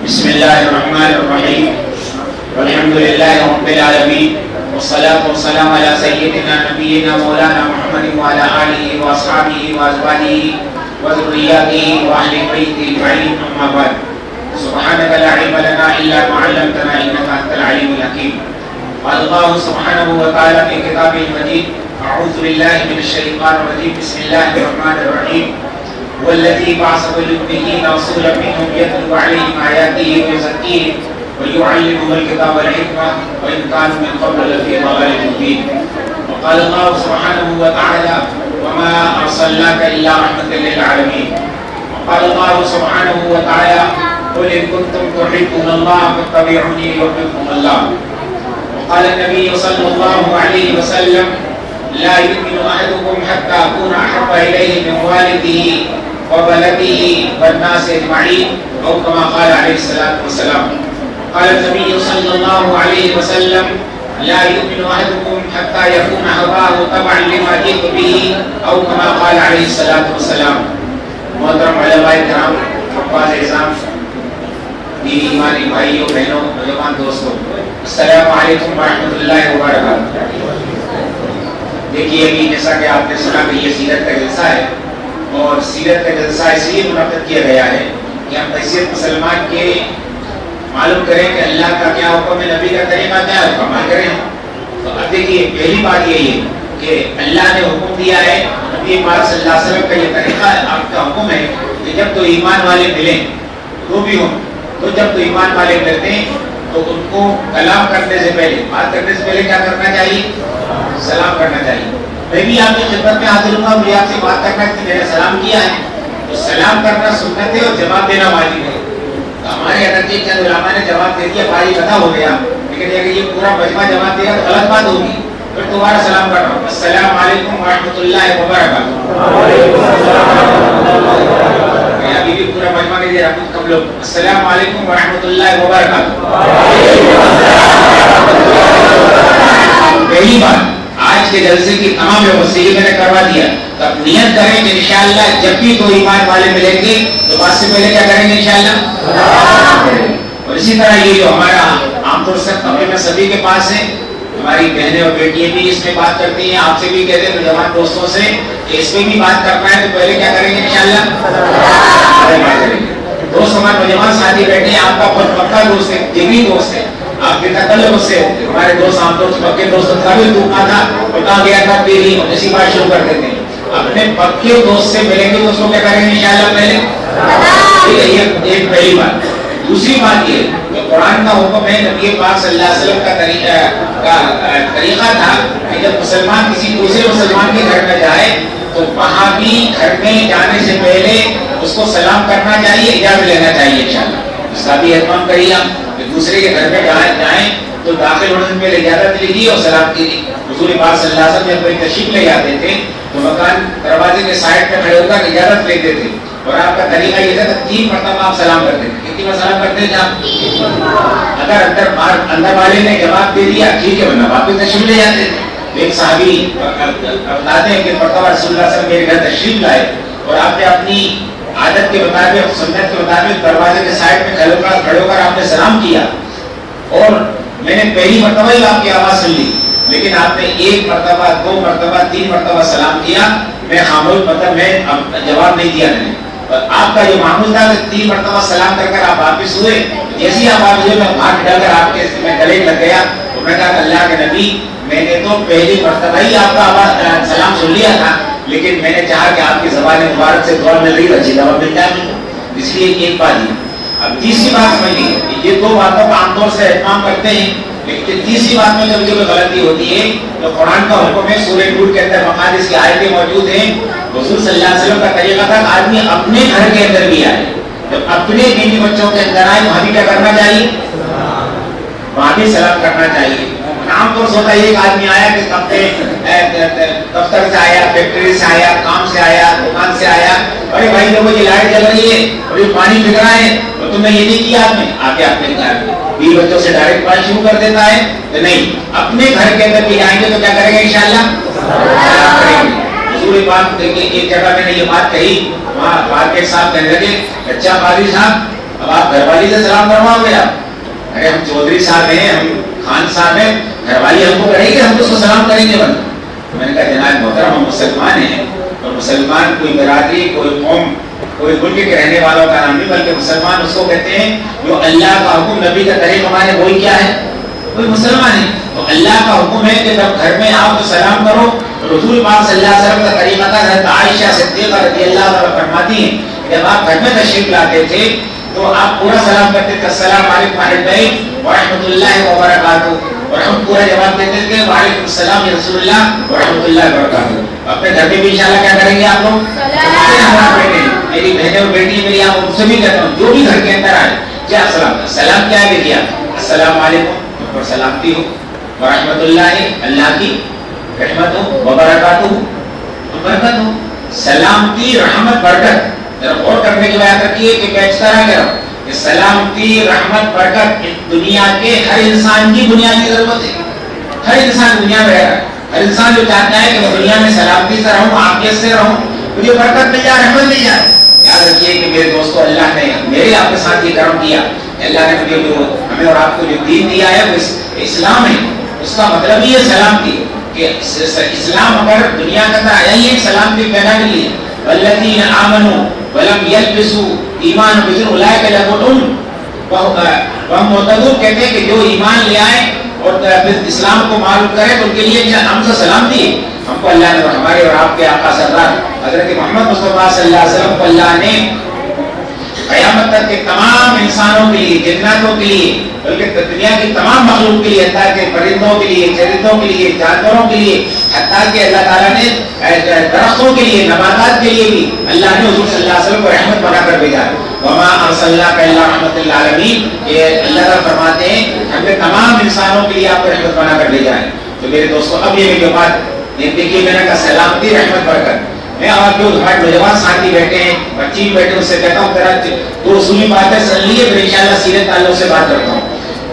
بسم اللہ الرحمن الرحیم والحمد للہ رب العالمین والصلاة والسلام علی سیدنا نبینا مولانا محمد وعلی آلہ واصحابہ وازواجہ وذریاتہ واہل بیتہ اجمعین اما بعد سبحانک لا علم لنا الا ما علمتنا انک انت العلیم الحکیم قال اللہ سبحانہ وتعالی فی کتابہ المجید اعوذ باللہ من الشیطان الرجیم بسم اللہ الرحمن الرحیم والذی بعث بالأميين رسولا منهم يتلو عليهم آياته ويزكيهم ويعلمهم الكتاب والحكمة وإن كانوا من قبل لفي ضلال مبين وقال الله سبحانه وتعالى وما أرسلناك إلا رحمة للعالمين وقال الله سبحانه وتعالى قل إن كنتم تحبون الله فاتبعوني يحببكم الله وقال النبي صلى الله عليه وسلم لا يؤمن أحدكم حتى أكون أحب إليه من والده وولده والناس أجمعين أو كما قال عليه الصلاة والسلام قال النبي صلى الله عليه وسلم لا يؤمن أحدكم حتى يكون هواه تبعا لما جئت به أو كما قال عليه الصلاة والسلام محترم علماء کرام حفاظ اعظام دینی ایمانی بھائیوں بہنوں نوجوان دوستوں السلام علیکم ورحمۃ اللہ وبرکاتہ۔ دیکھیے ابھی جیسا کہ آپ نے سنا کہ یہ سیرت کا جلسہ ہے اور سیرت کا جلسہ اس لیے منعقد کیا گیا ہے کہ ہم حیثیت مسلمان کے معلوم کریں کہ اللہ کا کیا حکم ہے، نبی کا طریقہ کیا ہے، عمل کریں۔ تو اب دیکھیے پہلی بات یہی ہے کہ اللہ نے حکم دیا ہے، نبی پاک صلی اللہ علیہ وسلم کا یہ طریقہ ہے، آپ کا حکم ہے کہ جب تو ایمان والے ملیں تو بھی ہوں، تو جب تو ایمان والے ملتے ہیں تو ان کو کلام کرنے سے پہلے، بات کرنے سے پہلے کیا کرنا چاہیے؟ سلام کرنا چاہیے۔ میں بھی آپ کی خدمت میں حاضر ہوں گا، مجھے آپ سے بات کرنا ہے کہ میں نے سلام کیا ہے، تو سلام کرنا سنت ہے اور جواب دینا واجب ہے۔ تو ہمارے حضرت چند علماء نے جواب دے دیا، بھائی پتہ ہو گیا، لیکن یہ پورا مجمع جواب دے گا تو غلط بات ہوگی، پھر دوبارہ سلام کر رہا ہوں، السلام علیکم ورحمۃ اللہ وبرکاتہ۔ ابھی بھی پورا مجمع کے لیے کم لوگ السلام علیکم ورحمۃ اللہ وبرکاتہ۔ پہلی بات آج کے جلسے کی تمام وسیلے میں نے کروا دیا، تو اب نیت کریں کہ انشاءاللہ جب بھی دو ایمان والے ملیں گے تو بات سے پہلے کیا کریں گے انشاءاللہ۔ اور اسی طرح یہ جو ہمارا عام طور سے کمرے میں سبھی کے پاس ہے، ہماری بہنیں اور بیٹیاں بھی اس میں بات کرتی ہیں، آپ سے بھی کہتے ہیں نوجوان دوستوں سے کہ اس میں بھی بات کرنا ہے تو پہلے کیا کریں گے انشاءاللہ، بات کریں گے۔ دوست ہمارے نوجوان ساتھی بیٹھے ہیں، آپ کا بہت پکا دوست ہے، جگری دوست ہے، آپ کے تکلف سے ہمارے دوست عام طور سے پکے دوست کا بھی ٹوٹنا تھا اور کہاں گیا تھا پیری اور اسی بات شروع کر دیتے ہیں۔ اپنے پکے دوست سے ملیں گے تو اس کو کیا کریں گے انشاءاللہ پہلے، ٹھیک ہے، یہ ایک پہلی بات۔ دوسری بات یہ کہ قرآن کا حکم ہے، نبی پاک صلی اللہ علیہ وسلم کا طریقہ تھا کہ جب مسلمان کسی دوسرے مسلمان کے گھر میں جائے تو وہاں بھی گھر میں جانے سے پہلے اس کو سلام کرنا چاہیے، اجازت لینا چاہیے انشاءاللہ۔ اس کا بھی اہتمام کریے آپ کہ دوسرے کے گھر میں جائیں تو داخل ہونے سے پہلے اجازت لیجیے اور سلام کیجیے۔ حضور پاک صلی اللہ علیہ وسلم جب کوئی تشریف لے جاتے تھے تو مکان دروازے کے سائڈ پہ کھڑے ہو کر اجازت لیتے تھے، اور آپ کا طریقہ یہ تھا کہ 3 مرتبہ آپ سلام کرتے تھے۔ کتنی بار سلام کرتے تھے آپ؟ اگر اندر والے نے جواب دے دیا ٹھیک ہے، ورنہ واپس تشریف لے جاتے تھے۔ ایک صحابی بتاتے ہیں کہ مرتبہ رسول اللہ صلی اللہ علیہ وسلم میرے گھر تشریف لائے اور آپ نے اپنی عادت کے مطابق، سنت کے مطابق دروازے کے سائڈ میں کھڑے ہو کر آپ نے سلام کیا، اور میں نے پہلی مرتبہ ہی آپ کی آواز سن لی، لیکن آپ نے 1 مرتبہ 2 مرتبہ 3 مرتبہ سلام کیا، میں خاموش، مطلب میں جواب نہیں دیا۔ میں نے آپ کا جو معمول تھا کہ 3 مرتبہ سلام کر آپ واپس ہوئے، جیسے ہی آپ واپس ہوئے میں ہاتھ ڈال کر آپ کے میں گلے لگ گیا اور میں کہا اللہ کے نبی میں نے تو پہلی مرتبہ ہی آپ کا سلام سن لیا تھا، لیکن میں نے چاہا کہ آپ کی زبان مبارک سے دعا مل رہی اچھی دعا مل جائے، اس لیے ایک بات ہی۔ اب تیسری بات سمجھیے، یہ 2 باتوں کا عام طور سے اہتمام کرتے ہیں، لیکن تیسری بات میں جب کوئی غلطی ہوتی ہے تو قرآن کا حکم ہے، سورہ نور کے اندر مقادس کی آیتیں موجود ہیں، حضور صلی اللہ علیہ وسلم کا طریقہ تھا کہ آدمی اپنے گھر کے اندر بھی آئے، جب اپنے بیوی بچوں کے اندر آئے وہاں بھی کیا کرنا چاہیے، وہاں بھی سلام کرنا چاہیے۔ عام طور سے ہوتا ہے ایک آدمی آیا کہ دفتر سے آیا، فیکٹری سے آیا، کام سے آیا، دکان سے آیا، ارے بھائی دیکھو یہ لائٹ جل رہی ہے اور یہ پانی بک رہا ہے اور تم نے یہ نہیں کیا، آپ نے آ کے اپنے گھر بیوی بچوں سے ڈائریکٹ پانی شروع کر دیتا ہے، تو نہیں، اپنے گھر کے اندر بھی آئیں گے تو کیا کریں گے انشاءاللہ، سلام کریں گے۔ حضور پاک دیکھیں ایک جگہ میں نے یہ بات کہی، وہاں بات کے ساتھ کہنے لگے اچھا قاضی صاحب اب آپ گھر والی سے سلام کرواؤ گے آپ؟ ارے ہم چودھری صاحب ہیں، ہم خان صاحب ہیں، گھر والی ہم کو کرے گی، ہم تو اس کو سلام کریں گے بند. میں نے کہا جناب محترم ہم مسلمان ہیں، اور مسلمان کوئی برادری، کوئی قوم، کوئی ملک کے رہنے والوں کا نام نہیں، بلکہ مسلمان اس کو کہتے ہیں جو اللہ کا حکم نبی کا طریقہ مانے، وہی کیا ہے؟ کوئی مسلمان ہے. تو اللہ کا حکم ہے کہ جب گھر میں آپ سلام کرو، رسول پاک صلی اللہ علیہ وسلم کا طریقہ تھا. حضرت عائشہ صدیقہ رضی اللہ عنہا فرماتی ہیں جب آپ گھر میں تشریف لاتے تھے تو آپ پورا سلام کرتے تھے، السلام علیکم اہل البیت ورحمۃ اللہ وبرکاتہ، اور ہم پورا جواب دیتے تھے وعلیکم السلام یا رسول اللہ ورحمۃ اللہ وبرکاتہ. اپنے گھر میں بھی انشاءاللہ کیا کریں گے آپ لوگ؟ میری بہنیں اور بیٹی میری، آپ ان سے بھی کہتا ہوں جو بھی گھر کے اندر آئے کیا سلام کیا ہے کیا؟ السلام علیکم اور سلامتی ہو، ورحمۃ اللہ اللہ کی رحمت ہو، وبرکاتہ برکت ہو. سلامتی رحمت برکت ذرا غور کرنے کی بات رکھیے کہ میں اس طرح کہہ رہا ہوں کہ سلامتی رحمت برکت دنیا کے ہر انسان کی بنیادی ضرورت ہے. ہر انسان دنیا میں رہ رہا ہے، ہر انسان جو چاہتا ہے کہ میں دنیا میں سلامتی سے رہوں، عافیت سے رہوں، مجھے برکت مل جائے، رحمت مل جائے. یاد رکھیے کہ میرے دوستو اللہ نے میرے آپ کے ساتھ یہ کرم کیا. اللہ نے مجھے جو ہمیں اور آپ کو جو دین دیا ہے وہ اسلام ہے. اس کا مطلب ہی ہے سلامتی، کہ اسلام اگر دنیا کے اندر آیا ہی ہے سلامتی پیدا کے لیے. والذین آمنوا ولم یلبسوا ایمان بذل اولئک لهم وهم مهتدون. کہتے ہیں کہ جو ایمان لے آئے اور پھر اسلام کو معلوم کرے تو ان کے لیے ہم سے سلامتی ہے. ہم کو اللہ نے ہمارے اور آپ کے آقا سردار حضرت محمد مصطفیٰ صلی اللہ علیہ وسلم کو اللہ نے قیامت تک کے تمام انسانوں کے لیے، جناتوں کے لیے، بلکہ دنیا کی تمام مخلوق کے لیے، حتیٰ کہ پرندوں کے لیے، چرندوں کے لیے، جانوروں کے لیے، حتیٰ کہ اللہ تعالیٰ نے درختوں کے لیے، نباتات کے لیے بھی اللہ نے حضور صلی اللہ علیہ وسلم کو رحمت بنا کر بھیجا. وما ارسلناک الا رحمۃ للعالمین. یہ اللہ تعالیٰ فرماتے ہیں ہم نے تمام انسانوں کے لیے آپ کو رحمت بنا کر بھیجا ہے. تو میرے دوستو اب یہ جو بات یہ دیکھیے میں نے کہا سلامتی رحمت برکت. میں اور جو ہمارے نوجوان ساتھی بیٹھے ہیں، بچی بیٹھے، اس سے کہتا ہوں ذرا دو اصولی باتیں سن لیے، پھر انشاءاللہ سیرت تعلق سے بات کرتا ہوں.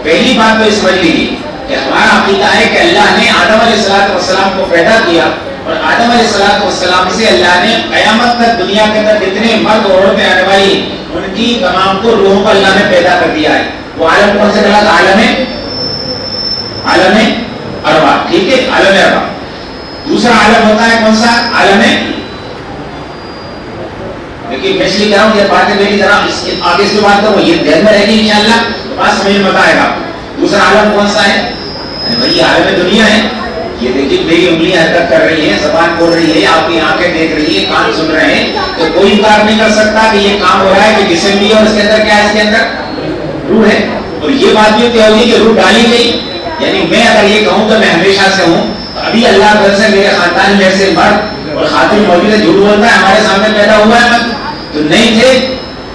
پہلی بات تو سمجھ لیجیے کہ ہمارا عقیدہ ہے کہ اللہ نے آدم علیہ السلام کو پیدا کیا، اور آدم علیہ السلام سے اللہ نے قیامت تک دنیا کے اندر جتنے مرد اور عورتیں آنے والی ان کی تمام کو روحوں کو اللہ نے پیدا کر دیا ہے. وہ عالم کون سے کہا تھا؟ عالم ارواح. ٹھیک ہے، عالم ارواح. دوسرا عالم ہوتا ہے کون سا؟ عالم. دیکھیے میں اس لیے کہہ رہا ہوں یہ باتیں میری ذرا آگے سے بات کروں، یہ دھیان میں رہے گی انشاءاللہ تو بات سمجھ میں آئے گا. دوسرا عالم کون سا ہے؟ بھائی عالم دنیا ہے. یہ دیکھیے میری انگلیاں حرکت کر رہی ہیں، زبان بول رہی ہے، آپ کی آنکھیں دیکھ رہی ہے، کان سن رہے ہیں، تو کوئی انکار نہیں کر سکتا کہ یہ کام ہو رہا ہے کہ جسم بھی ہے اور اس کے اندر کیا ہے؟ اس کے اندر روح ہے. اور یہ بات بھی طے ہوگی کہ روح ڈالی گئی. یعنی میں اگر یہ کہوں تو میں ہمیشہ سے ہوں، ابھی اللہ گھر سے میرے خاندان میں سے مرد اور خاتون موجود ہے، جھوٹ بولتا ہے ہمارے سامنے پیدا ہوا ہے تو نہیں تھے.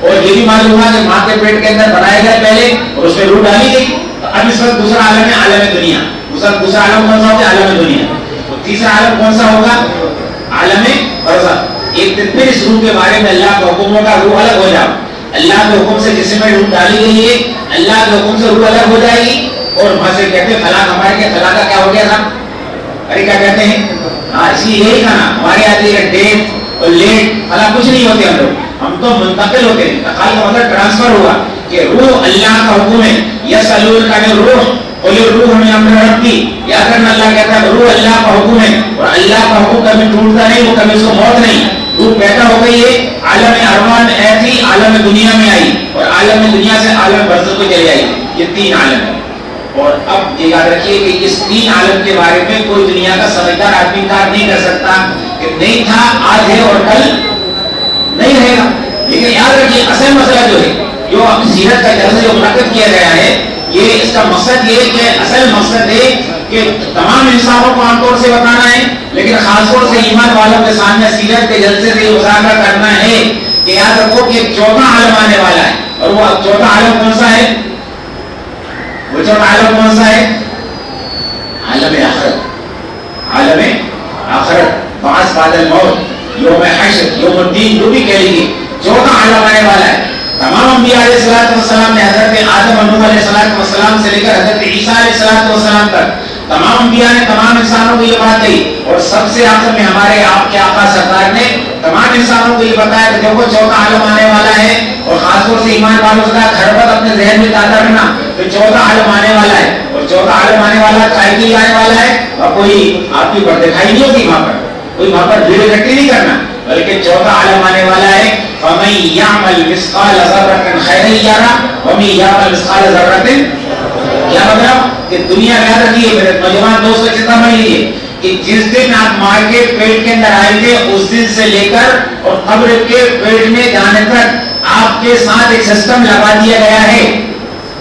اور یہ بھی معلوم ہوا کہ ماں کے پیٹ کے اندر بنائے گئے پہلے اور اس میں روح ڈالی گئی. اب اس وقت دوسرا عالم ہے عالم دنیا. دوسرا عالم کون سا ہوگا؟ عالم دنیا. اور تیسرا عالم کون سا ہوگا؟ عالم برزخ. ایک دن پھر اس روح کے بارے میں اللہ کے حکم کا روح الگ ہو جاؤ. اللہ کے حکم سے جسم میں روح ڈالی گئی ہے، اللہ کے حکم سے روح الگ ہو جائے گی. اور وہاں سے کہتے ہیں فلاں ہمارے کے فلاں کا کیا ہو گیا تھا؟ ارے کیا کہتے ہیں؟ ہاں اس لیے یہی کہنا ہمارے آتی ہے ڈیٹ اور لیٹ فلاں کچھ نہیں ہوتے. ہم تو منتقل ہوتے ہیں. انتقال کا مطلب ٹرانسفر ہوا کہ روح اللہ کا حکم ہے. یسألونک عن الروح قل الروح من امر ربی. یاد رکھنا اللہ کہتا ہے روح اللہ کا حکم ہے اور اللہ کا حکم کبھی ٹوٹتا نہیں، وہ کبھی اس کو موت نہیں. روح پیدا ہو گئی ہے، عالم ارواح ایسی عالم دنیا میں آئی اور عالم دنیا سے عالم برزخ کو چلی آئی. یہ تین عالم ہے. اور اب یہ یاد رکھیے کہ اس تین عالم کے بارے میں کوئی دنیا کا سمجھدار آدمی انکار نہیں کر سکتا کہ نہیں تھا، آج ہے اور کل نہیں رہے گا. لیکن یاد رکھیے اصل مسئلہ جو ہے، جو اب سیرت کا جلسہ جو منعقد کیا گیا ہے، یہ اس کا مقصد یہ ہے کہ اصل مقصد ہے کہ تمام انسانوں کو عام طور سے بتانا ہے، لیکن خاص طور سے ایمان والوں کے سامنے سیرت کے جلسے سے یہ اجاگر کرنا ہے کہ یاد رکھو کہ ایک چوتھا عالم آنے والا ہے. اور وہ چوتھا عالم کون سا ہے؟ وہ چوتھا عالم کون سا ہے؟ عالم آخرت. عالم آخرت، بعث بعد الموت، یوم حشر، یوم الدین، جو بھی کہہ لیجیے چوتھا عالم آنے والا ہے. تمام انبیاء علیہ السلام نے حضرت آدم اور نوح علیہ السلام سے لے کر حضرت عیسیٰ علیہ السلام تک تمام انبیاء نے تمام انسانوں کو یہ بات کہی. اور سب سے آخر میں ہمارے آپ کے آقا سرکار نے تمام انسانوں کو یہ پتا ہے کہ دیکھو چوتھا عالم آنے والا ہے، اور خاص طور سے ایمان والوں سے کہا کھڑبت اپنے ذہن میں تازہ رکھنا کہ چوتھا عالم آنے والا ہے، اور چوتھا عالم آنے والا چائے کے لیے آنے والا ہے، اور کوئی آپ کی بڑھ دکھائی نہیں ہوگی وہاں پر، کوئی وہاں پر بھیڑ اکٹھی نہیں کرنا، بلکہ چوتھا عالم آنے والا ہے فَمَن يَعْمَلْ مِثْقَالَ ذَرَّةٍ خَيْرًا يَرَهُ وَمَن يَعْمَلْ مِثْقَالَ ذَرَّةٍ، کیا مطلب کہ دنیا یاد رکھیے میرے نوجوان دوست کو چنتا مت لیجیے کہ جس دن آپ مارکیٹ پیٹ کے اندر آئیں گے اس دن سے لے کر اور قبر کے پیٹ میں جانے تک آپ کے ساتھ ایک سسٹم لگا دیا گیا ہے،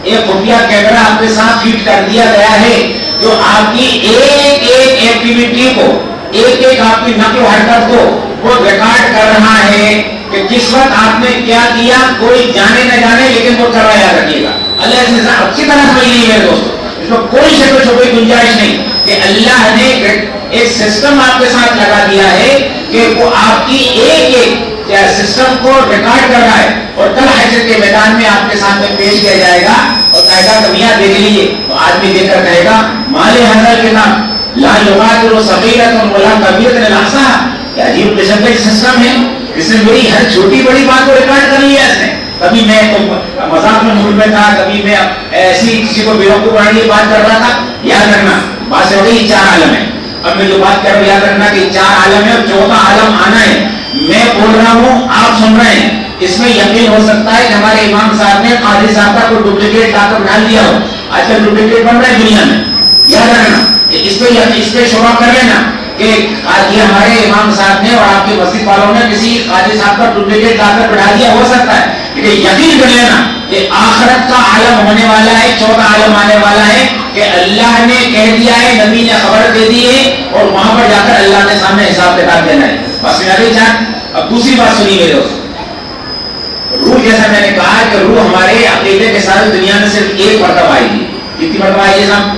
ایک خفیہ کیمرہ آپ کے ساتھ فٹ کر دیا گیا ہے جو آپ کی ایک ایک ایکٹیویٹی کو، ایک ایک آپ کی نقل و حرکت کو وہ ریکارڈ کر رہا ہے کہ کس وقت آپ نے کیا کیا، کوئی جانے نہ جانے لیکن وہ کروا یاد رکھیے گا۔ اللہ اس نے اچھی طرح سمجھ لی ہے دوستوں، اس میں کوئی شک و شبہ کی گنجائش نہیں کہ اللہ نے ایک سسٹم آپ کے ساتھ لگا دیا ہے کہ وہ آپ کی ایک ایک سسٹم کو ریکارڈ کر رہا ہے، اور کل حشر کے میدان میں آپ کے سامنے پیش کیا جائے گا اور کہے گا کہ میاں دیکھ لیجیے، تو آدمی دیکھ کر کہے گا مال حضر کے نام لا یغادر صغیرۃ ولا کبیرۃ الا احصاها، کیا عجیب قسم کا سسٹم ہے، اس نے میری ہر چھوٹی بڑی بات کو ریکارڈ کر لیا ہے اس نے، کبھی میں تو مذاق میں موڈ میں تھا، کبھی میں ایسی کسی کو بیوقوف بنانے کی بات کر رہا تھا، یاد رکھنا بات ہو گئی چار عالم ہے، اب میں جو بات کر رہا ہوں یاد رکھنا کہ چار عالم ہے اور چوتھا عالم آنا ہے، میں بول رہا ہوں آپ سن رہے ہیں، اس میں یقین ہو سکتا ہے کہ ہمارے امام صاحب نے قاضی صاحب کا کوئی ڈپلیکیٹ لا کر ڈال دیا ہو، آج کل ڈپلیکیٹ بن رہا ہے دنیا میں، یاد رکھنا اس پہ شبہ کر لینا کہ یہ ہمارے امام صاحب نے اور آپ کے مسجد والوں نے کسی قاضی صاحب کا ڈپلیکیٹ لا کر بڑھا دیا، ہو سکتا ہے، لیکن یقین کر لینا کہ آخرت کا عالم ہونے والا ہے، چوتھا عالم آنے والا ہے کہ اللہ نے کہہ دیا ہے، نبی نے خبر دے دی ہے، اور وہاں پر جا کر اللہ کے سامنے حساب کتاب دینا ہے۔ بس میرے جان اب دوسری بات سنیے میرے دوست، روح جیسا میں نے کہا کہ روح ہمارے عقیدے کے ساتھ دنیا میں صرف ایک مرتبہ آئی تھی، کتنی مرتبہ آئی ہے صاحب؟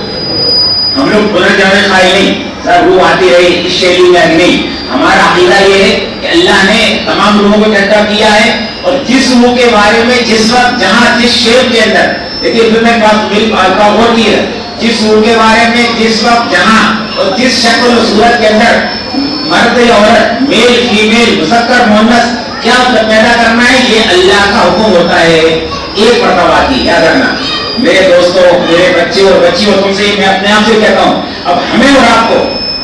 ہم لوگ پنرجنم قائل نہیں سر، روح آتی رہی اس شیلی میں نہیں، ہمارا عقیدہ یہ ہے کہ اللہ نے تمام روحوں کو اکٹھا کیا ہے، اور جس روح کے بارے میں جس وقت جہاں جس شیپ کے اندر، دیکھیے پھر میں بات غور کی ہے، جس روح کے بارے میں جس وقت جہاں اور جس شکل و صورت کے اندر مرد یا عورت، میل فیمیل، مذکر مؤنث کیا پیدا کرنا ہے، یہ اللہ کا حکم ہوتا ہے، ایک مرتبہ کی، یاد رکھنا میرے دوستوں، میرے بچے اور بچیوں، تم سے میں اپنے آپ سے کہتا ہوں، اب ہمیں اور آپ کو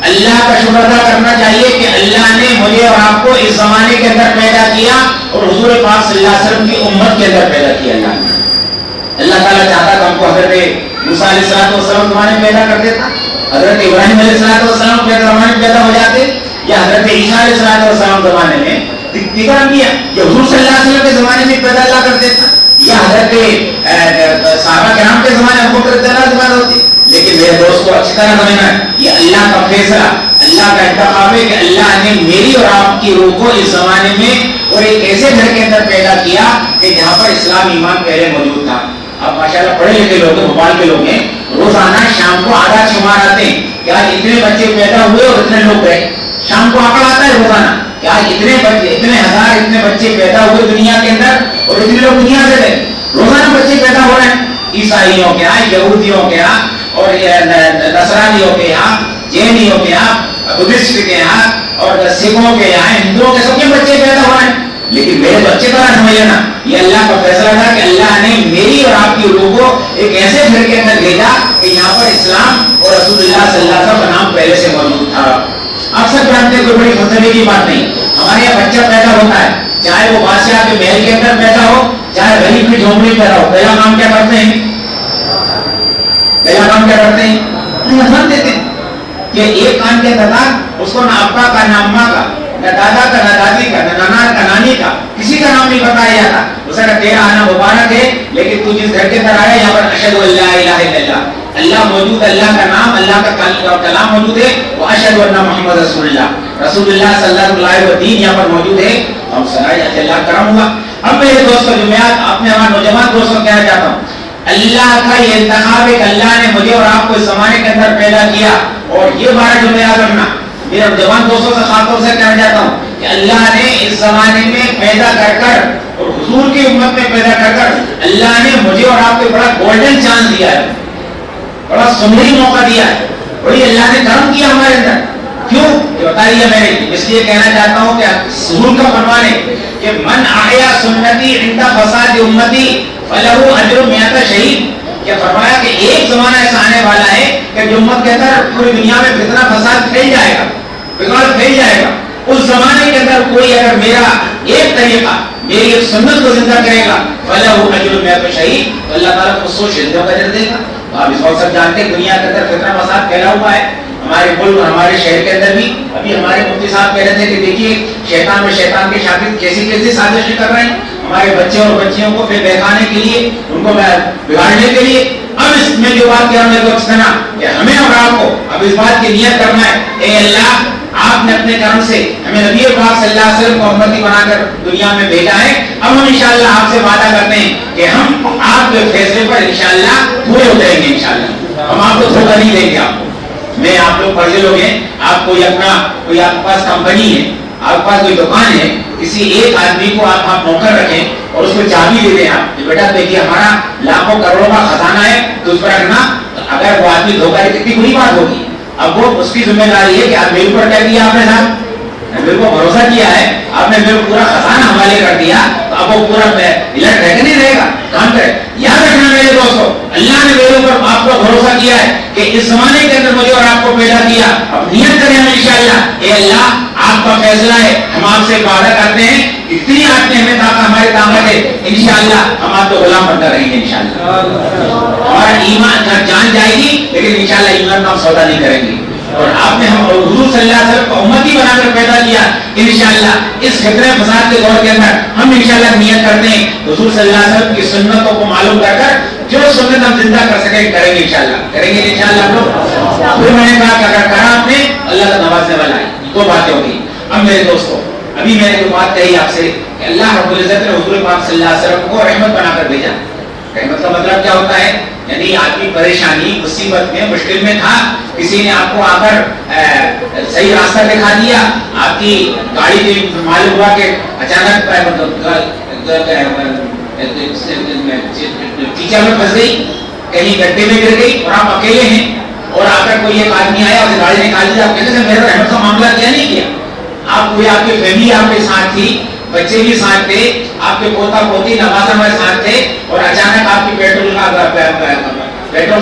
اللہ کا شکر ادا کرنا چاہیے کہ اللہ نے مجھے اور آپ کو اس زمانے کے اندر پیدا کیا اور حضور پاک صلی اللہ علیہ وسلم کی امت کے اندر پیدا کیا۔ اللہ تعالیٰ چاہتا کہ ہم کو حضرت موسیٰ علیہ السلام زمانے میں پیدا کر دیتا، حضرت ابراہیم علیہ السلام کے زمانے میں پیدا ہو جاتے، یا حضرت عیسیٰ علیہ السلام زمانے میں دیگر انبیاء یا حضور صلی اللہ علیہ وسلم کے زمانے میں پیدا اللہ کر دیتا، یا حضرت صحابہ کرام کے زمانے میں ابوبکر رضی اللہ عنہ ہوتی۔ لیکن میرے دوست کو اچھی طرح سمجھنا ہے یہ اللہ کا فیصلہ، اللہ کا انتخاب ہے کہ اللہ نے میری اور آپ کی روح کو اس زمانے میں اور ایک ایسے گھر کے اندر پیدا کیا کہ جہاں پر اسلام ایمان پہلے موجود تھا۔ اب ماشاءاللہ پڑھے لکھے لوگ ہیں، بھوپال کے لوگ ہیں، روزانہ شام کو آدھا شمار آتے ہیں کہ آج اتنے بچے پیدا ہوئے اور اتنے لوگ گئے، شام کو آنکڑا آتا ہے روزانہ کہ آج اتنے بچے، اتنے ہزار اتنے بچے پیدا ہوئے دنیا کے اندر اور اتنے لوگ دنیا سے گئے، روزانہ بچے پیدا ہو رہے ہیں، عیسائیوں کے یہاں، یہودیوں کے یہاں اور نصرانیوں کے یہاں، جینیوں کے یہاں، بدھسٹ کے یہاں اور سکھوں کے یہاں، ہندوؤں کے سب کے بچے پیدا ہو رہے ہیں، لیکن میرے بچے طرح سمجھ لینا یہ اللہ کا فیصلہ تھا کہ اللہ نے میری اور آپ کی روح کو ایک ایسے گھر کے اندر بھیجا کہ یہاں پر اسلام اور رسول اللہ صلی اللہ علیہ وسلم کا نام پہلے سے موجود تھا۔ آپ سب جانتے ہیں، کوئی بڑی فلسفے کی بات نہیں، ہمارے یہاں بچہ پیدا ہوتا ہے چاہے وہ بادشاہ کے محل کے اندر پیدا ہو چاہے غریب کی جھونپڑی پیدا ہو، پہلا کام کیا کرتے ہیں؟ پہلا کام کیا کرتے ہیں؟ نام دیتے ہیں کہ ایک کام کیا تھا، اس کو نہ ابا کا نہ اماں کا نہ دادا کا نہ دادی کا نہ نانا کا نانی کا کسی کا نام نہیں بتایا جاتا، اسے کہا تیرا آنا مبارک ہے، لیکن تو جس گھر کے اندر آیا یہاں پر اشہد ان لا الہ الا اللہ، اللہ موجود، اللہ کا نام، اللہ کا کلام موجود ہے، واشہد ان محمد رسول اللہ، رسول اللہ صلی اللہ علیہ وسلم یہاں پر موجود ہے، ہم سرائی اللہ کرم ہوا۔ اب میرے دوستوں جو میں اپنے ہمارے نوجوان دوستوں کو کہنا چاہتا ہوں، اللہ کا یہ انتخاب ہے کہ اللہ نے مجھے اور آپ کو اس زمانے کے اندر پیدا کیا، اور یہ بارہ جو یاد رکھنا میرے جوان دوستوں سے خاص طور سے کہنا چاہتا ہوں کہ اللہ نے اس زمانے میں پیدا کر اور حضور کی امت میں پیدا کر اللہ نے مجھے اور آپ کو بڑا گولڈن چانس دیا ہے، بڑا سنہری موقع دیا ہے، بڑی اللہ نے کرم کیا ہمارے اندر۔ کیوں بتائیے؟ میں اس لیے کہنا چاہتا ہوں کہ حضور کا فرمان ہے کہ من احیا سنتی عند فساد امتی فلہ اجر مئات شہید. کہ فرمایا کہ ایک زمانہ ایسا آنے والا ہے کہ جو امت کے اندر پوری دنیا میں فتنہ فساد پھیل جائے گا، بگاڑ پھیل جائے گا. اس زمانے کے اندر کوئی اگر میرا ایک طریقہ میری ایک سنت کو زندہ کرے گا فلہ اجر مئات شہید، تو اللہ تعالیٰ کو 100 شہیدوں کا اجر دے گا. آپ اس وقت سب جانتے ہیں دنیا کے اندر فتنہ فساد پھیلا ہوا ہے. ہمارے ملک اور ہمارے شہر کے اندر بھی ابھی ہمارے مفتی صاحب کہہ رہے تھے کہ دیکھیے شیطان اور شیطان کے شاگرد کیسی کیسی سازشیں کر رہے ہیں ہمارے بچے اور بچیوں کو پھر بہکانے کے لیے، ان کو بگاڑنے کے لیے. اب اس میں جو بات کہہ رہا ہوں سنا کہ ہمیں اور آپ کو اب اس بات کی نیت کرنا ہے، اے اللہ آپ نے اپنے کرم سے ہمیں نبی پاک صلی اللہ علیہ وسلم کو امتی بنا کر دنیا میں بھیجا ہے. اب ہم انشاءاللہ آپ سے وعدہ کرتے ہیں کہ ہم آپ کے فیصلے پر انشاءاللہ پورے اتریں گے. انشاءاللہ ہم آپ کو دھوکہ نہیں دیں گے. آپ کو میں آپ لوگ پڑھے لوگ ہیں، آپ کوئی اپنا کوئی آپ کے پاس کمپنی ہے، آپ کے پاس کوئی دکان ہے، کسی ایک آدمی کو آپ نوکر رکھیں اور اس کو چابی دے دیں آپ کہ بیٹا دیکھیے ہمارا لاکھوں کروڑوں کا خزانہ ہے تو اس پر رکھنا. اگر وہ آدمی دھوکہ دے کتنی بری بات ہوگی. اب وہ اس کی ذمہ داری ہے کہ آپ میرے اوپر کیا کیا آپ نے صاحب، میرے کو بھروسہ کیا ہے، آپ نے میرے کو پورا خزانہ حوالے کر دیا، تو اب وہ پورا الٹ رہ کے نہیں رہے گا. کام کرے. یاد رکھنا میرے دوستو، اللہ نے میرے اوپر آپ کو بھروسہ کیا ہے کہ اس زمانے کے اندر مجھے اور آپ کو پیدا کیا. اب نیت کریں ہم انشاءاللہ، اے اللہ آپ کا فیصلہ ہے، ہم آپ سے وعدہ کرتے ہیں اتنی آپ نے ہمیں ہماری طاقت ہے انشاءاللہ ہم آپ کو غلام بنتا رہیں گے انشاءاللہ. اور ایمان جان جائے گی لیکن انشاءاللہ ایمان کا ہم سودا نہیں کریں گے. اور آپ نے ہم حضور صلی اللہ علیہ وسلم کو امتی بنا کر پیدا کیا انشاءاللہ. اس فتنہ فساد کے دور کے اندر ہم انشاءاللہ نیت کرتے ہیں حضور صلی اللہ علیہ وسلم کی سنتوں کو معلوم کر کر جو سنت ہم زندہ کر سکیں کریں گے انشاءاللہ. کریں گے انشاءاللہ ہم لوگ. پھر میں نے کہا کہ اگر کرا آپ نے اللہ کا نوازنے والا ہے. دو باتیں ہوگی. اب میرے دوستوں ابھی میں نے جو بات کہی آپ سے کہ اللہ رب العزت نے حضور پاک صلی اللہ علیہ وسلم کو رحمت بنا کر بھیجا. رحمت کا مطلب کیا ہوتا ہے؟ یعنی آدمی پریشانی مصیبت میں مشکل میں تھا، کسی نے آپ کو آ کر صحیح راستہ دکھا دیا، آپ کی گاڑی کی معلوم ہوا کہ اچانک ٹیچر میں پھنس گئی، کہیں گڈھے میں گر گئی اور آپ اکیلے ہیں اور آ کر کوئی ایک آدمی آیا اور گاڑی نکال دی. آپ کہتے ہیں میرا رحمت کا معاملہ کیا نہیں کیا. آپ کوئی آپ کی فیملی آپ کے ساتھ تھی، بچے بھی ساتھ تھے، آپ کے پوتا پوتی نوازا میں ساتھ تھے اور اچانک آپ کی پیٹرول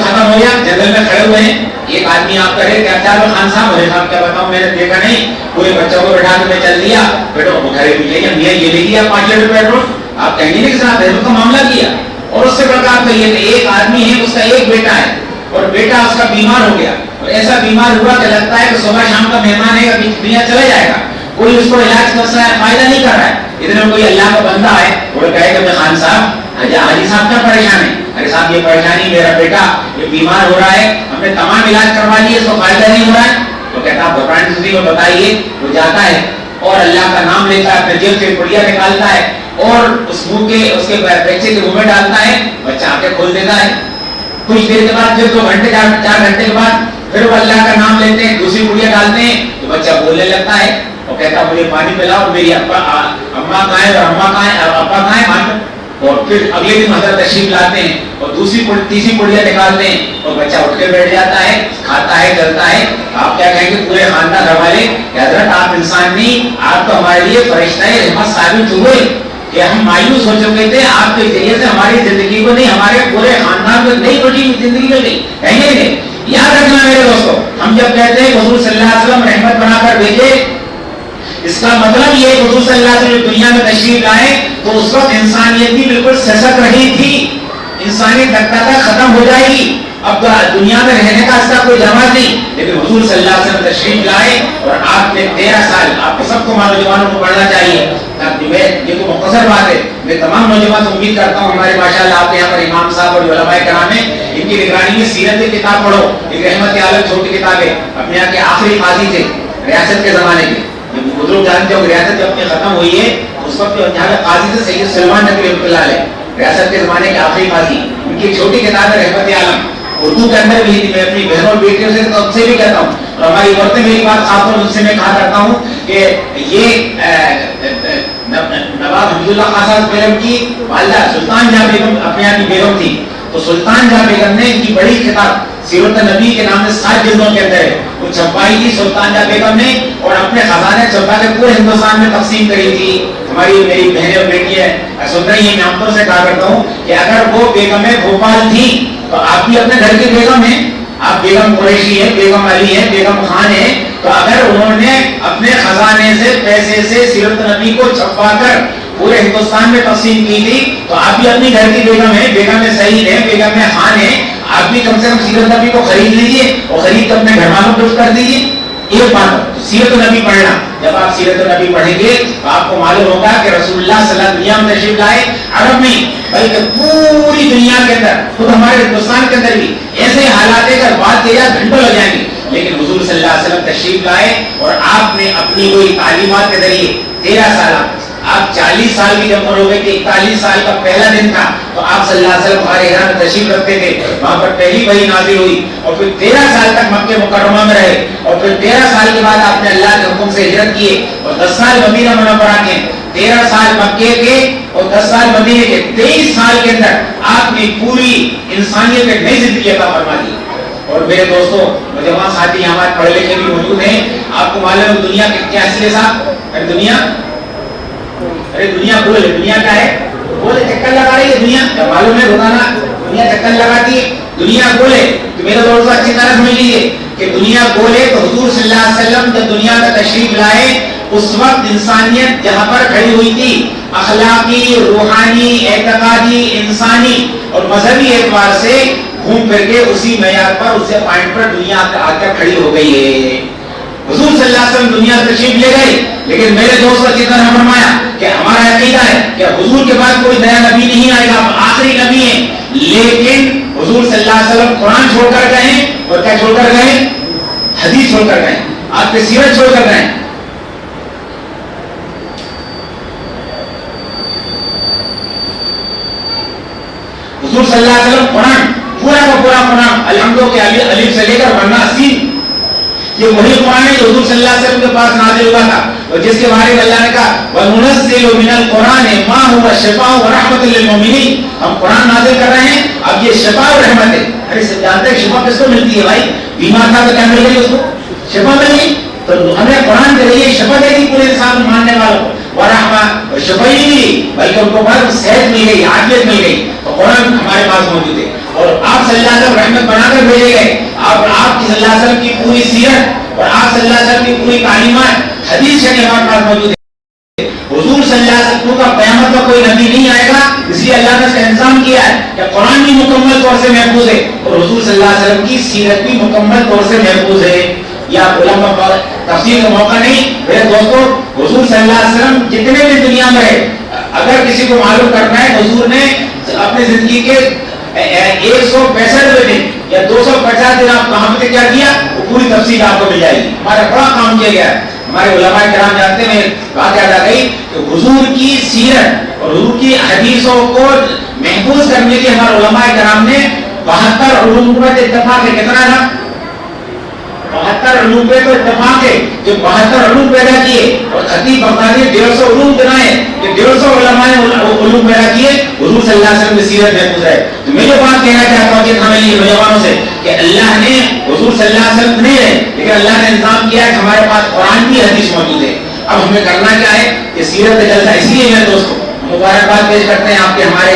ختم ہو گیا، جنگل میں کھڑے ہوئے ہیں. ایک آدمی آپ کرے کیا چالو خان صاحب، مجھے صاحب کیا بتاؤں میں نے دیکھا نہیں، پورے بچوں کو بٹھا کے میں چل دیا، بیٹو گھر بھی لے گیا میاں یہ لے گیا 5 لیٹر پیٹرول. آپ کہیں گے کہ صاحب رحمت کا معاملہ کیا. اور اس سے بڑھ کر آپ کہیے کہ ایک آدمی ہے اس کا ایک بیٹا ہے اور بیٹا اس کا بیمار ہو گیا اور ایسا بیمار ہوا کہ لگتا ہے کہ صبح شام کا مہمان ہے ابھی دنیا چلا جائے گا، کوئی اس کو علاج کر رہا ہے، فائدہ نہیں کر رہا ہے. اتنے کوئی اللہ کا بندہ ہے وہ کہے کہ میں خان صاحب حاجی صاحب کیا پریشان ہے؟ ارے صاحب یہ پریشانی میرا بیٹا یہ بیمار ہو رہا ہے، ہم نے تمام علاج کروا لیے، اس کو فائدہ نہیں ہو رہا ہے. تو کہتا آپ گھبرانے سے کو بتائیے. وہ جاتا ہے اور اللہ کا نام لیتا ہے، اپنے جیب سے پڑیا نکالتا ہے اور اس منہ کے اس کے بچے کے منہ میں ڈالتا ہے، بچہ آنکھیں کھول دیتا ہے. کچھ دیر کے بعد پھر 2 گھنٹے 4 گھنٹے کے بعد پھر وہ اللہ کا نام لیتے ہیں، دوسری پڑیا ڈالتے ہیں تو بچہ بولنے لگتا ہے اور کہتا مجھے پانی پلاؤ، میری اماں کہاں ہے اور ابا کہاں ہے. اور پھر اگلے دن حضرت تشریف لاتے ہیں اور تیسری پڑیا نکالتے ہیں اور بچہ اٹھ کے بیٹھ جاتا ہے، کھاتا ہے چلتا ہے. آپ کیا کہیں گے پورے خاندان والے کہ حضرت آپ انسان نہیں، آپ تو ہمارے لیے فرشتہ رحمت ثابت ہوئے کہ ہم مایوس ہو چکے تھے، آپ کے ذریعے سے ہماری زندگی کو نہیں ہمارے پورے خاندان کو نئی روٹی زندگی مل گئی. کہیں گے یاد رکھنا میرے دوستوں، ہم جب کہتے ہیں حضور صلی اللہ علیہ وسلم رحمت بنا کر بھیجے، اس کا مطلب یہ کہ حضور صلی اللہ علیہ وسلم دنیا میں تشریف لائے تو اس وقت انسانیت بھی بالکل سسک رہی تھی، انسانیت تک ختم ہو جائے گی، اب تو دنیا میں رہنے کا اس کا کوئی جواز نہیں. لیکن حضور صلی اللہ علیہ وسلم تشریف لائے اور آپ نے 13 سال، آپ کو سب کو نوجوانوں کو پڑھنا چاہیے. یہ تو مختصر بات ہے، میں تمام نوجوان سے امید کرتا ہوں ہمارے ماشاءاللہ آپ کے یہاں پر امام صاحب اور علماء کرام ہیں، ان کی نگرانی میں سیرت کی کتاب پڑھو. ایک رحمت عالم چھوٹی کتاب ہے، اپنے یہاں کے آخری قاضی تھے ریاست کے زمانے کے. بزرگ جانتے ہو ریاست جب ختم ہوئی ہے اس وقت یہاں کے قاضی تھے سید سلمان نقوی رحمۃ اللہ علیہ، ریاست کے زمانے کے آخری قاضی. ان کی چھوٹی کتاب ہے رحمت عالم، اردو کے اندر بھی. میں اپنی بہنوں اور بیٹیوں سے تو سے بھی کہتا ہوں اور ہماری عورتیں میری بات خاص طور سے میں کہا کرتا ہوں کہ یہ نواب حمید اللہ خان صاحب بیگم کی والدہ سلطان جہاں بیگم اپنے یہاں کی بیگم تھی، تو سلطان جہاں بیگم نے ان کی بڑی کتاب سیرت نبی کے نام سے 7 جلدوں کے اندر ہے وہ چھپائی تھی سلطان جہاں بیگم نے اور اپنے خزانے چھپا کے پورے ہندوستان میں تقسیم کری تھی. ہماری میری بہنیں اور بیٹی ہے سن رہی ہیں, میں عام طور سے کہا کرتا ہوں کہ اگر وہ بیگمیں بھوپال تھی تو آپ بھی اپنے گھر کی بیگم ہیں, آپ بیگم قریشی ہے, بیگم علی ہے, بیگم خان ہے, تو اگر انہوں نے اپنے خزانے سے پیسے سے سیرت نبی کو چھپا کر پورے ہندوستان میں تقسیم کی تھی تو آپ بھی اپنی گھر کی بیگم ہیں, بیگم سعید ہے, بیگم خان ہے, آپ بھی کم سے کم سیرت نبی کو خرید لیجیے اور خرید کر اپنے گھر والوں کو کر دیجیے. ایک بات سیرت نبی پڑھنا, جب آپ سیرت نبی پڑھیں گے تو آپ کو معلوم ہوگا کہ رسول اللہ صلی اللہ علیہ وسلم تشریف لائے عرب میں بلکہ پوری دنیا کے اندر, خود ہمارے ہندوستان کے اندر بھی ایسے حالات ہے کہ بات کیا گھنٹوں لگ جائیں گے, لیکن حضور صلی اللہ علیہ وسلم تشریف لائے اور آپ نے اپنی کوئی تعلیمات کے ذریعے 13 سال آپ 40 سال کی جب عمر ہو گئی کہ 41 سال کا پہلا دن تھا تو آپ صلی اللہ علیہ وسلم ہمارے یہاں میں تشریف رکھتے تھے, وہاں پر پہلی وحی نازل ہوئی اور پھر 13 سال تک مکہ مکرمہ میں رہے اور پھر 13 سال کے بعد آپ نے اللہ کے حکم سے ہجرت کیے اور 10 سال مدینہ منورہ کے, 13 سال مکے کے اور 10 سال مدینہ کے, 23 سال کے اندر آپ نے پوری انسانیت میں نئی زندگی عطا فرما دی. اور میرے دوستوں نوجوان ساتھی ہمارے پڑھے لکھے بھی موجود ہیں, آپ کو معلوم ہے دنیا کے کیا اصل صاحب, ارے دنیا بولے, دنیا کیا ہے, بولے چکر لگا رہی ہے دنیا, کیا معلوم ہے روزانہ دنیا چکر لگاتی ہے. دنیا بولے تو میرے دوستوں اچھی طرح سمجھ لیجیے کہ دنیا بولے تو حضور صلی اللہ علیہ وسلم جب دنیا کا تشریف لائے اس وقت انسانیت جہاں پر کھڑی ہوئی تھی اخلاقی, روحانی, اعتقادی, انسانی اور مذہبی اعتبار سے گھوم پھر کے اسی معیار پر, اسی پوائنٹ پر دنیا آ کر کھڑی ہو گئی ہے. حضور صلی اللہ علیہ وسلم دنیا سے تشریف لے گئے, لیکن میرے دوست اچھی طرح فرمایا کہ ہمارا عقیدہ ہے کہ حضور کے بعد کوئی نیا نبی نہیں آئے گا, آخری نبی ہیں, لیکن حضور صلی اللہ علیہ وسلم قرآن چھوڑ کر گئے اور کیا چھوڑ کر گئے, حدیث چھوڑ کر گئے, آپ کی سیرت چھوڑ کر گئے. حضور صلی اللہ علیہ وسلم قرآن پورا کا پورا قرآن الحمد کے الف سے لے کر ورنہ سین, یہ وہی قرآن ہے جو حضور صلی اللہ علیہ وسلم کے پاس نازل ہوا تھا اور جس کے بارے میں اللہ نے کہا وَنُنَزِّلُ مِنَ الْقُرْآنِ مَا هُوَ شِفَاءٌ وَرَحْمَةٌ لِلْمُؤْمِنِينَ. ہم قرآن نازل کر رہے ہیں, اب یہ شفا اور رحمت ہے. ارے جانتے ہیں شفا کس کو ملتی ہے بھائی, بیمار تھا تو کیا مل گئی اس کو, شفا مل گئی. تو ہمیں قرآن کے ذریعے شفا دے دی پورے انسان ماننے والوں کو, ورحمہ اور شفا ہی ملی بلکہ ان کو بڑا صحت مل گئی, عافیت مل گئی. تو قرآن ہمارے پاس موجود ہے اور آپ صلی اللہ علیہ وسلم رحمت بنا کر بھیجے گئے. آپ کی صلی اللہ علیہ وسلم کی پوری سیرت اور آپ صلی اللہ علیہ وسلم کی پوری تعلیمات حدیث شریف ہمارے پاس موجود ہے. حضور صلی اللہ علیہ وسلم کا قیامت کا کوئی نبی نہیں آئے گا, اس لیے اللہ نے اس کا انتظام کیا ہے کہ قرآن بھی مکمل طور سے محفوظ ہے اور حضور صلی اللہ علیہ وسلم کی سیرت بھی مکمل طور سے محفوظ ہے. یا علماء تفسیر کا موقع نہیں میرے دوستوں, حضور صلی اللہ علیہ وسلم جتنے بھی دنیا میں ہے, اگر کسی کو معلوم کرنا ہے حضور نے اپنی زندگی کے 165 دن یا 250 دن آپ کہاں پہ کیا کیا, وہ پوری تفصیل آپ کو مل جائے گی. ہمارا بڑا کام کیا گیا ہے. ہمارے علماء کرام جانتے ہیں, بات یاد آ گئی کہ حضور کی سیرت اور حضور کی حدیثوں کو محفوظ کرنے کے ہمارے علماء کرام نے 72 علوم پر اتفاق ہے. کتنا تھا, 72 علوم پہ تو اتفاق ہے, جو 72 علوم پیدا کیے اور خطیب بغدادی 150 علوم بنائے, کہ 150 علماء نے علوم پیدا کیے, حضور صلی اللہ علیہ وسلم کی سیرت محفوظ ہے. تو میں جو بات کہنا چاہتا ہوں کہ ہمیں یہ نوجوانوں سے کہ اللہ نے حضور صلی اللہ علیہ وسلم نہیں ہے, لیکن اللہ نے انتظام کیا ہے کہ ہمارے پاس قرآن کی حدیث موجود ہے. اب ہمیں کرنا کیا ہے کہ سیرت کا جلسہ, اس لیے میرے دوستوں مبارکباد پیش کرتے ہیں آپ کے ہمارے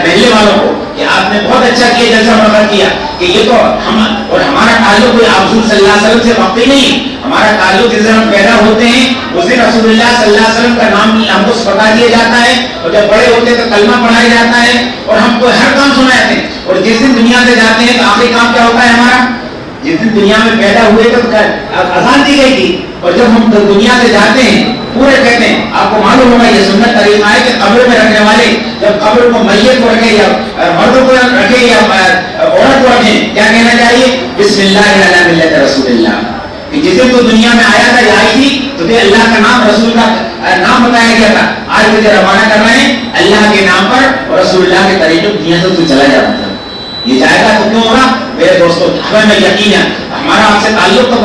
بہلے والوں کو کہ آپ نے بہت اچھا کیا, جلسہ منعقد کیا. کہ یہ تو ہم اور ہمارا تعلق کوئی حضور صلی اللہ علیہ وسلم سے وقتی نہیں, ہمارا تعلق جس دن ہم پیدا ہوتے ہیں اس دن رسول اللہ صلی اللہ علیہ وسلم کا نام ہم کو بتا دیا جاتا ہے, اور جب بڑے ہوتے ہیں تو کلمہ پڑھایا جاتا ہے اور ہم کو ہر کام سنائے جاتے ہیں. اور جس دن دنیا سے جاتے ہیں تو آخری کام کیا ہوتا ہے ہمارا, جس دن دنیا میں پیدا ہوئے تو اذان دی گئی تھی, اور جب ہم دنیا سے جاتے ہیں پورے کہتے ہیں, آپ کو معلوم ہوگا یہ سنت طریقہ ہے کہ قبر میں رکھنے والے جب قبر کو میت کو رکھے یا مرد کو رکھے یا عورت کو رکھیں, کیا کہنا چاہیے, بسم اللہ علی ملت رسول اللہ. کہ جس دن تو دنیا میں آیا تھا یا آئی تھی تو پھر اللہ کا نام, رسول کا نام بتایا گیا تھا. آج مجھے روانہ کر رہے ہیں اللہ کے نام پر اور رسول اللہ کے طریقے دنیا سے تو چلا جاتا تھا. یہ جائے گا تو کیوں ہوگا میرے دوستوں؟ ہمیں یقین ہے ہمارا آپ سے تعلق تو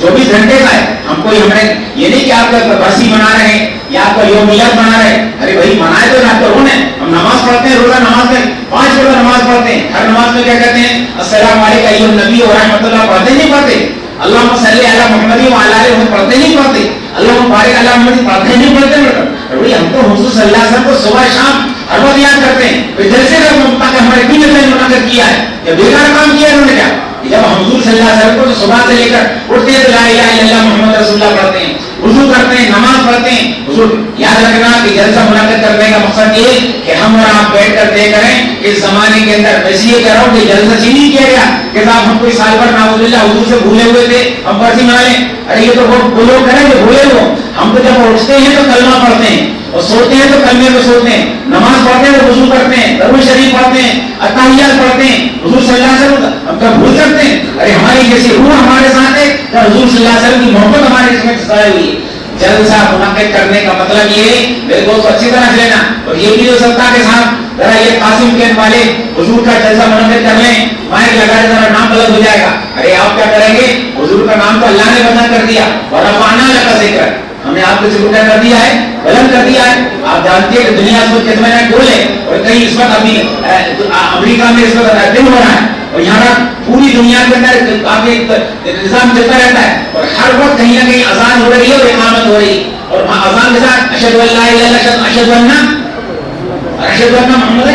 24 گھنٹے کا ہے. ہم کوئی ہمیں یہ نہیں کہ آپ کا برسی منا رہے ہیں یا آپ کا یومیت منا رہے ہیں. ارے بھائی منائے تو نہ کرو نا. ہم نماز پڑھتے ہیں روزہ نماز میں 5 وقت نماز پڑھتے ہیں. ہر نماز میں کیا کہتے ہیں؟ السلام علیکم ایھا النبی و رحمۃ اللہ. پڑھتے نہیں پڑھتے؟ اللہم صلی علی محمد و علی آلہ محمد پڑھتے نہیں پڑھتے؟ اللہم بارک علی محمد پڑھتے نہیں پڑھتے؟ بھائی ہم تو حضور صلی اللہ علیہ وسلم کو صبح شام ہر وقت یاد کرتے ہیں. جلسے کا تاکہ ہمارے دین میں منعقد کیا ہے یا بیکار کام کیا ہے انہوں نے کیا؟ جب حضور صلی اللہ علیہ وسلم کو صبح سے لے کر اٹھتے ہیں تو لا الہ الا اللہ محمد رسول اللہ پڑھتے ہیں, وضو کرتے ہیں, نماز پڑھتے ہیں. حضور یاد رکھنا کہ جلسہ منعقد کرنے کا مقصد یہ کہ ہم اور آپ بیٹھ کر طے کریں اس زمانے کے اندر. میں یہ کہہ رہا ہوں کہ جلسہ نہیں کیا گیا کہ صاحب ہم کوئی سال بھر نعوذ باللہ حضور سے بھولے ہوئے تھے ہم برسی منا لیں. ارے یہ تو وہ لوگ کریں جو بھولے ہو. ہم تو جب اٹھتے ہیں تو کلمہ پڑھتے ہیں اور سوتے ہیں تو کلمے میں سوتے ہیں, نماز پڑھتے ہیں تو وضو کرتے ہیں, درود شریف پڑھتے ہیں, اتحیات پڑھتے ہیں. حضور صلی اللہ علیہ وسلم ہم کیا بھول سکتے ہیں؟ ارے ہماری جیسی روح ہمارے ساتھ ہے کہ حضور صلی اللہ علیہ وسلم کی محبت ہمارے اس میں چھپائی ہوئی ہے. جلسہ منعقد کرنے کا مطلب یہ ہے میرے دوست اچھی طرح لینا. اور یہ بھی ہو سکتا ہے کہ صاحب ذرا یہ قاسم کے والے حضور کا جلسہ منعقد کر لیں, مائک لگا ذرا نام بلند ہو جائے گا. ارے آپ کیا کریں گے؟ حضور کا نام تو اللہ نے بلند کر دیا, ورفعنا لک ذکرک, ہم نے آپ کو ذکر کر دیا ہے, بلند کر دیا ہے. آپ جانتے ہیں کہ دنیا اس وقت کتنے میں ڈول ہے اور کہیں اس وقت ابھی امریکہ میں اس وقت دن ہو رہا ہے اور یہاں پوری دنیا کے اندر کافی نظام چلتا رہتا ہے اور ہر وقت کہیں نہ کہیں اذان ہو رہی ہے اور اقامت ہو رہی ہے اور اذان کے ساتھ اشہد ان لا الہ الا اللہ اشہد ان محمد.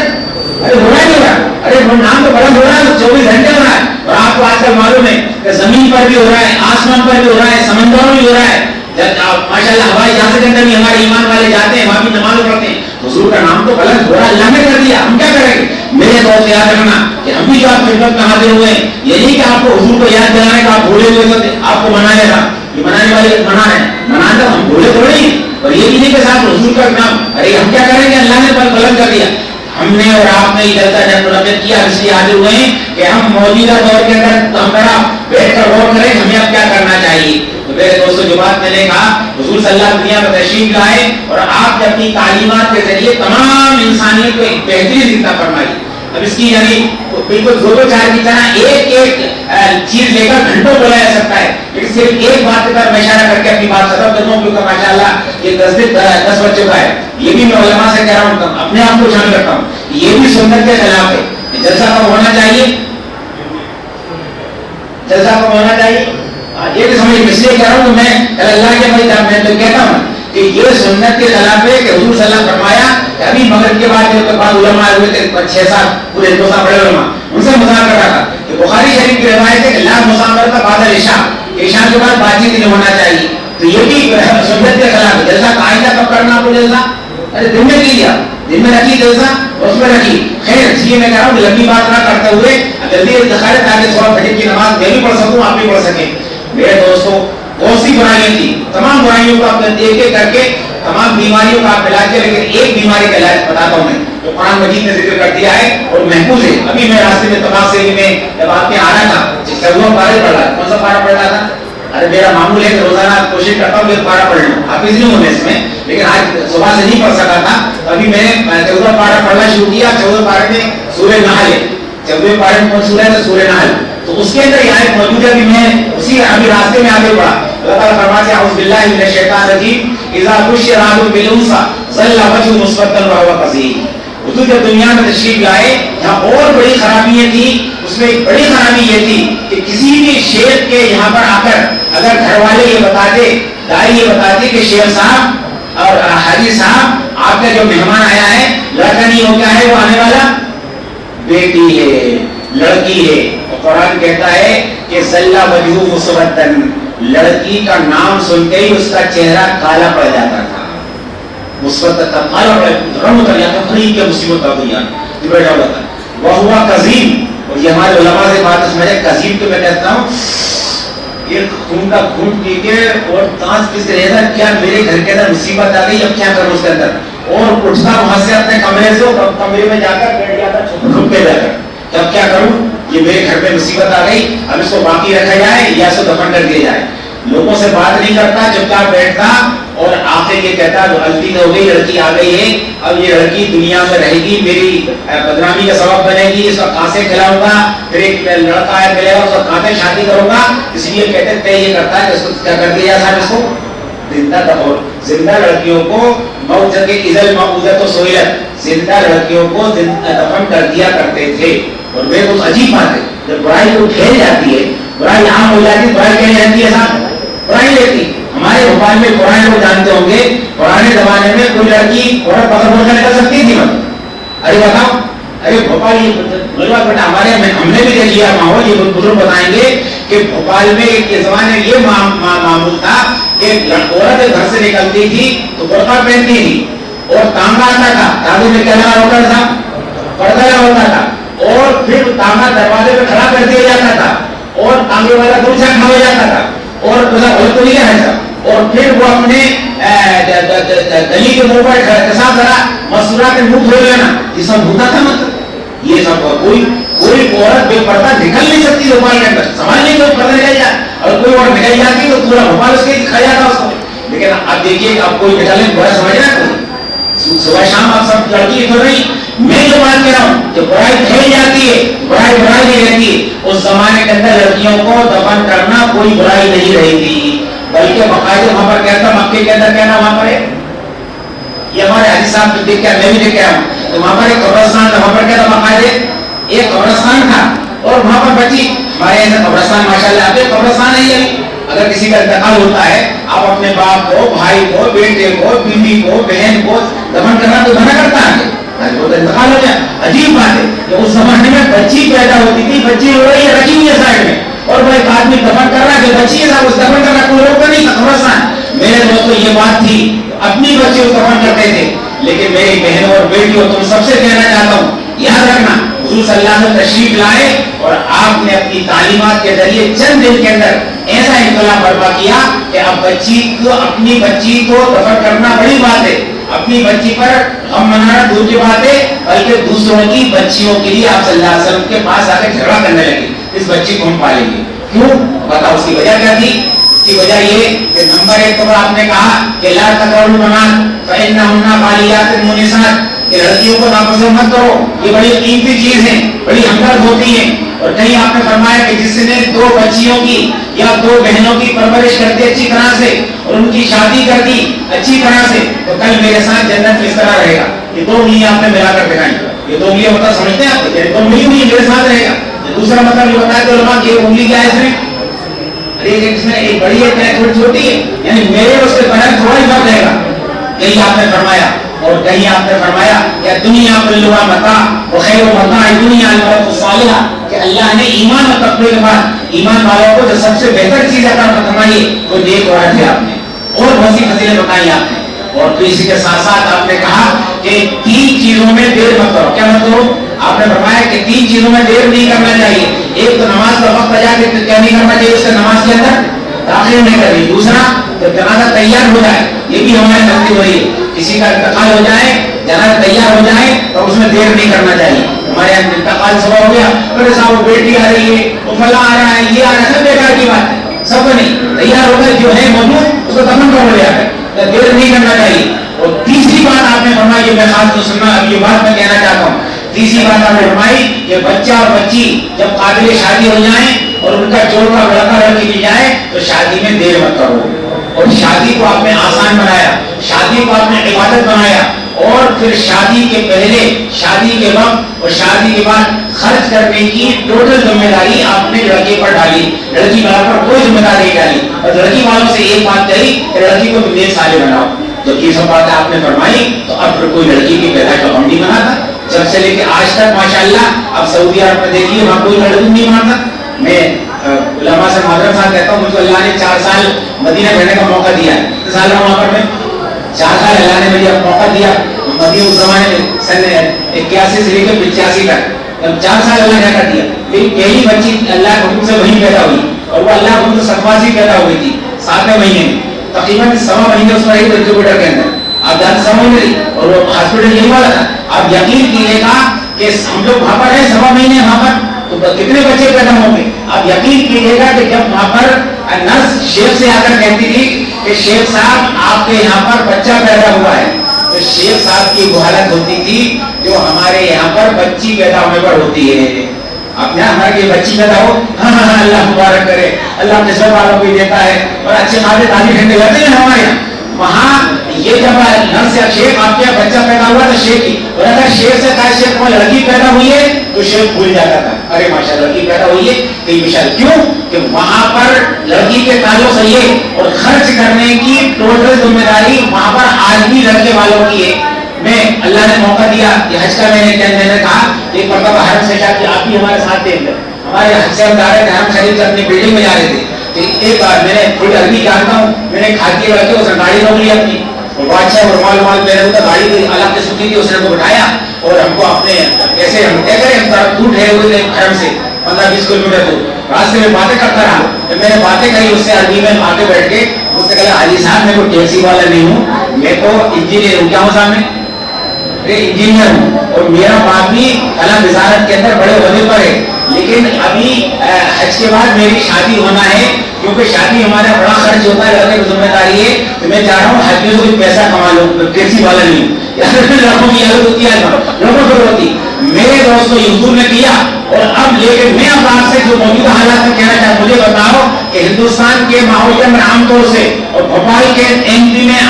ارے ہو رہا ہے نہیں ہو رہا؟ ارے نام تو بلند ہو رہا ہے, 24 گھنٹے ہو رہا ہے. اور آپ کو آج کل معلوم ہے کہ زمین پر بھی ہو رہا ہے, آسمان پر بھی ہو رہا ہے, سمندروں میں بھی ہو رہا ہے. ماشاء اللہ ہوائی جہاز کے اندر بھی ہمارے ایمان والے جاتے ہیں, وہاں بھی نماز پڑھتے ہیں. حضور کا نام تو بلند ہو رہا ہے, اللہ نے کر دیا, ہم کیا کریں گے؟ میرے دوست یاد رکھنا کہ ہم بھی جو آپ خدمت میں حاضر ہوئے ہیں یہ نہیں کہ آپ کو حضور کو یاد دلانے کا آپ بھولے ہوئے تھے آپ کو منانے کا. یہ منانے والے منا رہے ہیں, منانا ہم بھولے تھوڑے ہی. اور یہ بھی نہیں کہ صاحب حضور کا نام, ارے ہم کیا کریں گے؟ اللہ نے بلند کر دیا. ہم نے اور آپ نے یہ جلسہ جب منعقد کیا اس لیے حاضر ہوئے ہیں کہ ہم موجودہ دور کے اندر ہم ذرا بیٹھ کر غور کریں ہمیں اب کیا کرنا چاہیے. تو میرے دوستوں جو بات میں نے کہا حضور صلی اللہ علیہ وسلم دنیا میں تشریف لائے اور آپ نے اپنی تعلیمات کے ذریعے تمام انسانیت کو ایک بہترین زندہ فرمائی. اب اس کی یعنی بالکل دو چار کی طرح ایک چیز لے کر گھنٹوں بولا جا سکتا ہے, لیکن صرف ایک بات پر میں اشارہ کر کے اپنی بات ختم کرتا ہوں کیونکہ ماشاءاللہ یہ 10 بج چکا ہے. یہ بھی میں علماء سے کہہ رہا ہوں, اپنے آپ کو شامل کرتا ہوں, یہ بھی سنت کے خلاف ہے. جلسہ کب ہونا چاہیے؟ جلسہ کب ہونا چاہیے؟ یہ بھی سمجھ, اس لیے کہہ رہا ہوں کہ میں اللہ کے بھائی میں تو کہتا ہوں کہ یہ سنت کے خلاف ہے کہ حضور صلی اللہ علیہ وسلم فرمایا کہ ابھی مغرب کے بعد علماء ہوئے تھے 6-7 پورے 2 سال بڑے علماء, ان سے مذاکرہ کر رہا تھا کہ بخاری شریف کی روایت ہے کہ لا مسامر کا بعد العشاء, عشاء کے بعد بات چیت نہیں ہونا چاہیے. تو یہ بھی سنت کے خلاف ہے. جلسہ قاعدہ کب کرنا آپ کو جلسہ؟ ارے دن میں کیجیے, دن میں رکھیے جلسہ, اس میں رکھیے. خیر اس لیے میں کہہ رہا ہوں کہ لمبی بات نہ کرتے ہوئے جلدی انتخاب تاکہ صبح فجر کی نماز میں بھی پڑھ سکوں آپ بھی پڑھ سکیں. میرے دوستوں بہت سی برائیاں تھی, تمام برائیوں کو آپ دیکھ کے کر کے تمام بیماریوں کا آپ علاج کریں, لیکن ایک بیماری کا علاج بتاتا ہوں میں جو قرآن مجید نے ذکر کر دیا ہے اور محفوظ ہے. ابھی میں راستے میں تمام سے میں جب آپ کے آ رہا تھا 14 پارے پڑھ رہا, کون سا پارا پڑھ رہا تھا؟ ارے میرا معمول ہے کہ روزانہ کوشش کرتا ہوں کہ پارا پڑھ لوں, آپ نہیں ہونے اس میں, لیکن آج صبح سے نہیں پڑھ سکا تھا. ابھی میں 14 پارا پڑھنا شروع کیا. 14 پارے میں سورہ نحل ہے, 14 پارے میں کون سورہ ہے؟ سورہ نحل. تو اس کے اندر یہ آیت موجود ہے. ابھی میں اسی ابھی راستے میں آگے بڑھا. اللہ تعالیٰ فرماتے ہیں اعوذ باللہ من الشیطان الرجیم اذا بشر احدکم بالانثى ظل وجهه مسودا وهو كظيم. حضور جب دنیا میں تشریف لائے یہاں اور بڑی خرابیاں تھی, اس میں ایک بڑی خرابی یہ تھی کہ کسی بھی شیخ کے یہاں پر آ کر اگر گھر والے یہ بتاتے, دائی یہ بتاتے کہ شیخ صاحب اور حاجی صاحب آپ کا جو مہمان آیا ہے لڑکا نہیں ہو, کیا ہے وہ آنے والا؟ بیٹی ہے, لڑکی ہے. اور قرآن کہتا ہے کہ ظل وجهه مسودا, لڑکی کا نام سنتے ہی اس کا چہرہ کالا پڑ جاتا تھا, مسود کا کالا رنگ اتر جاتا, خرید کے مصیبت کا دنیا بیٹھا ہوا تھا. وہ ہوا قزیم, اور یہ ہمارے علماء سے بات سمجھے قزیم تو میں کہتا ہوں یہ خون کا گھونٹ پی کے اور دانت پیس کے رہتا کیا میرے گھر کے اندر مصیبت آ گئی, اب کیا کروں اس کے اندر, اور اٹھتا وہاں سے اپنے کمرے سے کمرے میں جا کر بیٹھ جاتا چھپ کے جا کر, اب کیا کروں, یہ میرے گھر میں مصیبت آ گئی, اب اس کو باقی رکھا جائے یا اس کو دفن کر دیا جائے. لوگوں سے بات نہیں کرتا, چپ چاپ بیٹھتا اور آخر یہ کہتا ہے غلطی تو ہو گئی, لڑکی آ گئی ہے, اب یہ لڑکی دنیا میں رہے گی, میری بدنامی کا سبب بنے گی, اس کا کانسے کھلاؤں گا, پھر ایک لڑکا ہے ملے گا اس کا کانسے شادی کروں گا, اس لیے کہتے طے یہ کرتا ہے کہ اس کو کیا کر دیا صاحب, اس کو زندہ دفن. زندہ لڑکیوں کو موت کے اذل موعودۃ و سئلت, زندہ لڑکیوں کو دفن کر دیا کرتے تھے. اور وہ کچھ عجیب بات ہے, جب برائی کو ٹھہر جاتی ہے, برائی عام ہو جاتی ہے, برائی کہہ جاتی ہے صاحب, برائی لیتی. ہمارے بھوپال میں پرانے لوگ جانتے ہوں گے, پرانے زمانے میں کوئی لڑکی عورت پکڑ پکڑ کر نکل سکتی تھی. ارے بتاؤ, ارے بھوپال یہ ہمارے ہم نے بھی دیکھ لیا ماحول, یہ بزرگ بتائیں گے کہ بھوپال میں ایک زمانے میں یہ معمول تھا کہ عورت گھر سے نکلتی تھی تو برقع پہنتی تھی اور تانگا آتا تھا, تانگے میں کیا لگا ہوتا تھا, پردہ لگا ہوتا تھا, اور پھر تانگا دروازے پہ کھڑا کر دیا جاتا تھا اور تانگے والا دور سے کھا ہو جاتا تھا, اور تو نہیں ہے, اور پھر وہ اپنے گلی کے منہ پر کسان ذرا مسورا کے منہ دھو لینا, یہ سب ہوتا تھا. مطلب یہ سب کوئی عورت بے پردہ نکل نہیں سکتی بھوپال کے اندر, سمجھ نہیں کوئی پردہ نکل جائے, اور کوئی عورت نکل جاتی تو پورا بھوپال اس کے کھا جاتا اس کو. لیکن اب دیکھیے اب کوئی نکلنے برا سمجھ رہا ہے, صبح شام آپ سب لڑکی تو نہیں, میں جو بات کہہ رہا ہوں کہ برائی پھیل جاتی ہے, برائی نہیں رہتی ہے. اس زمانے کے اندر لڑکیوں کو دفن کرنا کوئی برائی نہیں رہی تھی, بلکہ باقاعدہ وہاں پر کہتا, مکے کے اندر کہنا وہاں پر ہے, یہ ہمارے حاجی صاحب دیکھ کے میں بھی دیکھ کے آیا ہوں, تو وہاں پر ایک قبرستان تھا, وہاں پر کہتا باقاعدہ ایک قبرستان تھا, اور وہاں پر بچی, ہمارے یہاں قبرستان ماشاءاللہ اب قبرستان ہے. یہ اگر کسی کا انتقال ہوتا ہے, آپ اپنے باپ کو, بھائی کو, بیٹے کو, بیوی کو, بہن کو دفن کرنا تو بنا کرتا ہے, وہ تو انتقال ہو جائے. عجیب بات ہے کہ اس زمانے میں بچی پیدا ہوتی تھی, بچی ہو رہی ہے, رکھی ہوئی ہے سائڈ میں, اور وہ ایک آدمی دفن کر رہا ہے کہ بچی ہے صاحب, اس دفن کرنا کوئی روک نہیں تھا قبرستان. میرے دوستوں یہ بات تھی, اپنی بچی کو دفن کرتے تھے. لیکن میری بہنوں اور بیٹیوں, تم سب سے کہنا چاہتا ہوں, یاد رکھنا حضور صلی اللہ علیہ وسلم تشریف لائے اور آپ نے اپنی تعلیمات کے ذریعے چند دن کے اندر ایسا انقلاب برپا کیا کہ اب بچی کو, اپنی بچی کو دفن کرنا بڑی بات ہے, اپنی بچی پر غم منانا دور کی بات ہے, بلکہ دوسروں کی بچیوں کے لیے آپ صلی اللہ علیہ وسلم کے پاس آ کے جھگڑا کرنے لگے, اس بچی کو ہم پالیں گے. کیوں بتاؤ, اس کی وجہ کیا تھی؟ اس کی وجہ یہ کہ نمبر ایک تو آپ نے کہا کہ لا تقربوا البنات فإنهن غاليات مونسات, کہ لڑکیوں کو ناپسند مت کرو, یہ بڑی قیمتی چیز ہے, بڑی ہمدرد ہوتی ہے. اور کہیں آپ نے فرمایا کہ جس نے 2 بچیوں کی یا 2 بہنوں کی پرورش کر دی اچھی طرح سے, اور ان کی شادی کر دی اچھی طرح سے, تو کل میرے ساتھ جنت میں اس طرح رہے گا. یہ 2 انگلیاں آپ نے ملا کر دکھائیں, یہ 2 انگلیاں مطلب سمجھتے ہیں آپ, 2 انگلی میرے ساتھ رہے گا. دوسرا مطلب یہ بتایا کہ علماء کی انگلی کیا ہے اس میں, اس میں ایک بڑی ہے تھوڑی چھوٹی ہے, یعنی میرے اس کے بغیر تھوڑا ہی فرق رہے گا. کہیں آپ نے فرمایا, اور کہیں آپ نے فرمایا کہ دنیا کلھا متاع وخیر متاع الدنیا المرأة الصالحہ, کہ اللہ نے ایمان اور تقوی کے بعد ایمان والوں کو جو سب سے بہتر چیز عطا فرمائی وہ نیک عورت ہے. آپ نے اور بہت سی فضیلتیں بتائی آپ نے, اور پھر اسی کے ساتھ ساتھ آپ نے کہا کہ 3 چیزوں میں دیر مت کرو. کیا مت کرو؟ آپ نے فرمایا کہ 3 چیزوں میں دیر نہیں کرنا چاہیے. ایک تو نماز کا وقت آ کے کیا نہیں کرنا چاہیے, اس سے نماز کے اندر داخل نہیں کرنی. دوسرا جب جنازہ تیار ہو جائے, یہ بھی ہمارے نزدیک ہو رہی ہے, کسی کا انتقال ہو جائے, جنازہ تیار ہو جائے تو اس میں دیر نہیں کرنا چاہیے. ہمارے یہاں انتقال صبح ہو گیا, میرے صاحب بیٹی آ رہی ہے, وہ فلاں آ رہا ہے, یہ آ رہا ہے, سب بیکار کی بات ہے, سب نہیں تیار ہو گئے, جو ہے موجود اس کو دفن کر ہو جاتا ہے, دیر نہیں کرنا چاہیے. اور تیسری بات آپ نے فرمائی, یہ میں خاص طور سننا, اب یہ بات میں کہنا چاہتا ہوں, تیسری بات آپ نے فرمائی کہ بچہ اور بچی جب قابل شادی ہو جائیں اور ان کا جوڑا لڑکا لڑکی مل جائے تو شادی میں دیر مت کرو. اور شادی کو آپ نے آسان بنایا, شادی کو آپ نے عبادت بنایا, اور پھر شادی کے پہلے, شادی کے وقت اور شادی کے بعد خرچ کرنے کی ٹوٹل ذمہ داری آپ نے لڑکے پر ڈالی, لڑکی والوں پر کوئی ذمہ داری نہیں ڈالی. اور لڑکی والوں سے ایک بات کہی کہ لڑکی کو نیک صالح بناؤ. جب یہ سب باتیں آپ نے فرمائی تو اب پھر کوئی لڑکی کی پیدائش کا غم نہیں بناتا. جب سے لے کے آج تک ماشاءاللہ, اب سعودی عرب میں دیکھیے وہاں کوئی لڑکی نہیں مانتا. میں علماء سے معذرت صاحب کہتا ہوں, مجھ کو اللہ نے 4 سال مدینہ رہنے کا موقع دیا ہے. کتنے سال رہا وہاں پر میں, 4 سال اللہ نے مجھے موقع دیا. مدینہ اس زمانے میں سن 81 سے لے کے 85 تک, جب 4 سال اللہ نے کر دیا. میری پہلی بچی اللہ کے حکم سے وہیں پیدا ہوئی, اور وہ اللہ کے حکم سے سکواسی پیدا ہوئی تھی 7ویں مہینے میں. تقریباً 1.25 مہینے اس میں رہی تو انکیوبیٹر کے اندر, آپ جان سمجھ رہی, اور وہ ہاسپٹل یہی والا تھا. آپ یقین کیجیے گا کہ ہم لوگ وہاں پر ہیں 1.25 مہینے وہاں پر, تو کتنے بچے پیدا ہوں گے. آپ یقین کیجیے گا کہ جب وہاں پر نرس شیخ سے آ کر کہتی تھی کہ شیخ صاحب آپ کے یہاں پر بچہ پیدا ہوا ہے، تو شیخ صاحب کی وہ حالت ہوتی تھی جو ہمارے یہاں پر بچی پیدا ہونے پر ہوتی ہے. آپ نے ہمارے لیے بچی پیدا ہو، ہاں ہاں ہاں اللہ مبارک کرے، اللہ قسمت والوں کو دیتا ہے، اور اچھے خاصے تعلیم ٹھنڈے کرتے ہیں ہمارے یہاں. وہاں یہ جب نرس یا شیخ آپ کے بچہ پیدا ہوا تو شیخ کی، اور اگر شیخ سے کہا شیخ کو لڑکی پیدا ہوئی ہے تو شیخ بھول جاتا تھا، ارے ماشاء اللہ لڑکی پیدا ہوئی ہے کئی مشال. کیوں کہ وہاں پر لڑکی کے تعلق سے یہ اور خرچ کرنے کی ٹوٹل ذمہ داری وہاں پر آدمی لڑکے والوں کی ہے. میں اللہ نے موقع دیا کہ حج کا میں نے کہا ایک مرتبہ حرم سے شاید آپ بھی ہمارے ساتھ تھے، ہمارے حج سے ہم جا رہے تھے، حرم شریف سے اپنی بلڈنگ میں جا رہے تھے. ایک بار میں نے تھوڑی عربی جانتا ہوں، میں نے کھاتی رکھ کے اس نے گاڑی روک لی اپنی، اور بادشاہ رومال رومال پہنے ہوتا، گاڑی کی الگ قسم کی تھی، اس نے ہم کو بٹھایا اور ہم کو اپنے کیسے ہم طے کرے، ہم دور ٹھہرے ہوئے تھے حرم سے 15-20 کلومیٹر دور. راستے میں باتیں کرتا رہا، جب میں نے باتیں کری اس سے عربی میں آگے بیٹھ کے اس نے کہا حاجی صاحب میں کوئی ٹیکسی والا نہیں ہوں، میں تو انجینئر ہوں. کیا ہوں صاحب میں؟ انجینئر ہوں، اور میرا باپ بھی کلا وزارت کے اندر بڑے عہدے پر ہے، لیکن ابھی حج کے بعد میری شادی ہونا ہے، کیونکہ شادی ہمارا بڑا خرچ ہوتا ہے، لڑکے کی ذمہ داری ہے، تو میں چاہ رہا ہوں حج میں سے کوئی پیسہ کما لوں، ٹیکسی والا نہیں ہوں. لڑکوں کی عادت ہوتی ہے، لڑکوں کو ہوتی. میرے دوست کو حضور نے کیا، اور اب لیکن میں اب آپ سے جو موجودہ حالات میں کہنا چاہتا ہوں، مجھے بتاؤ کہ ہندوستان کے ماحول کے اندر عام طور سے اور بھوپال کے ایم پی میں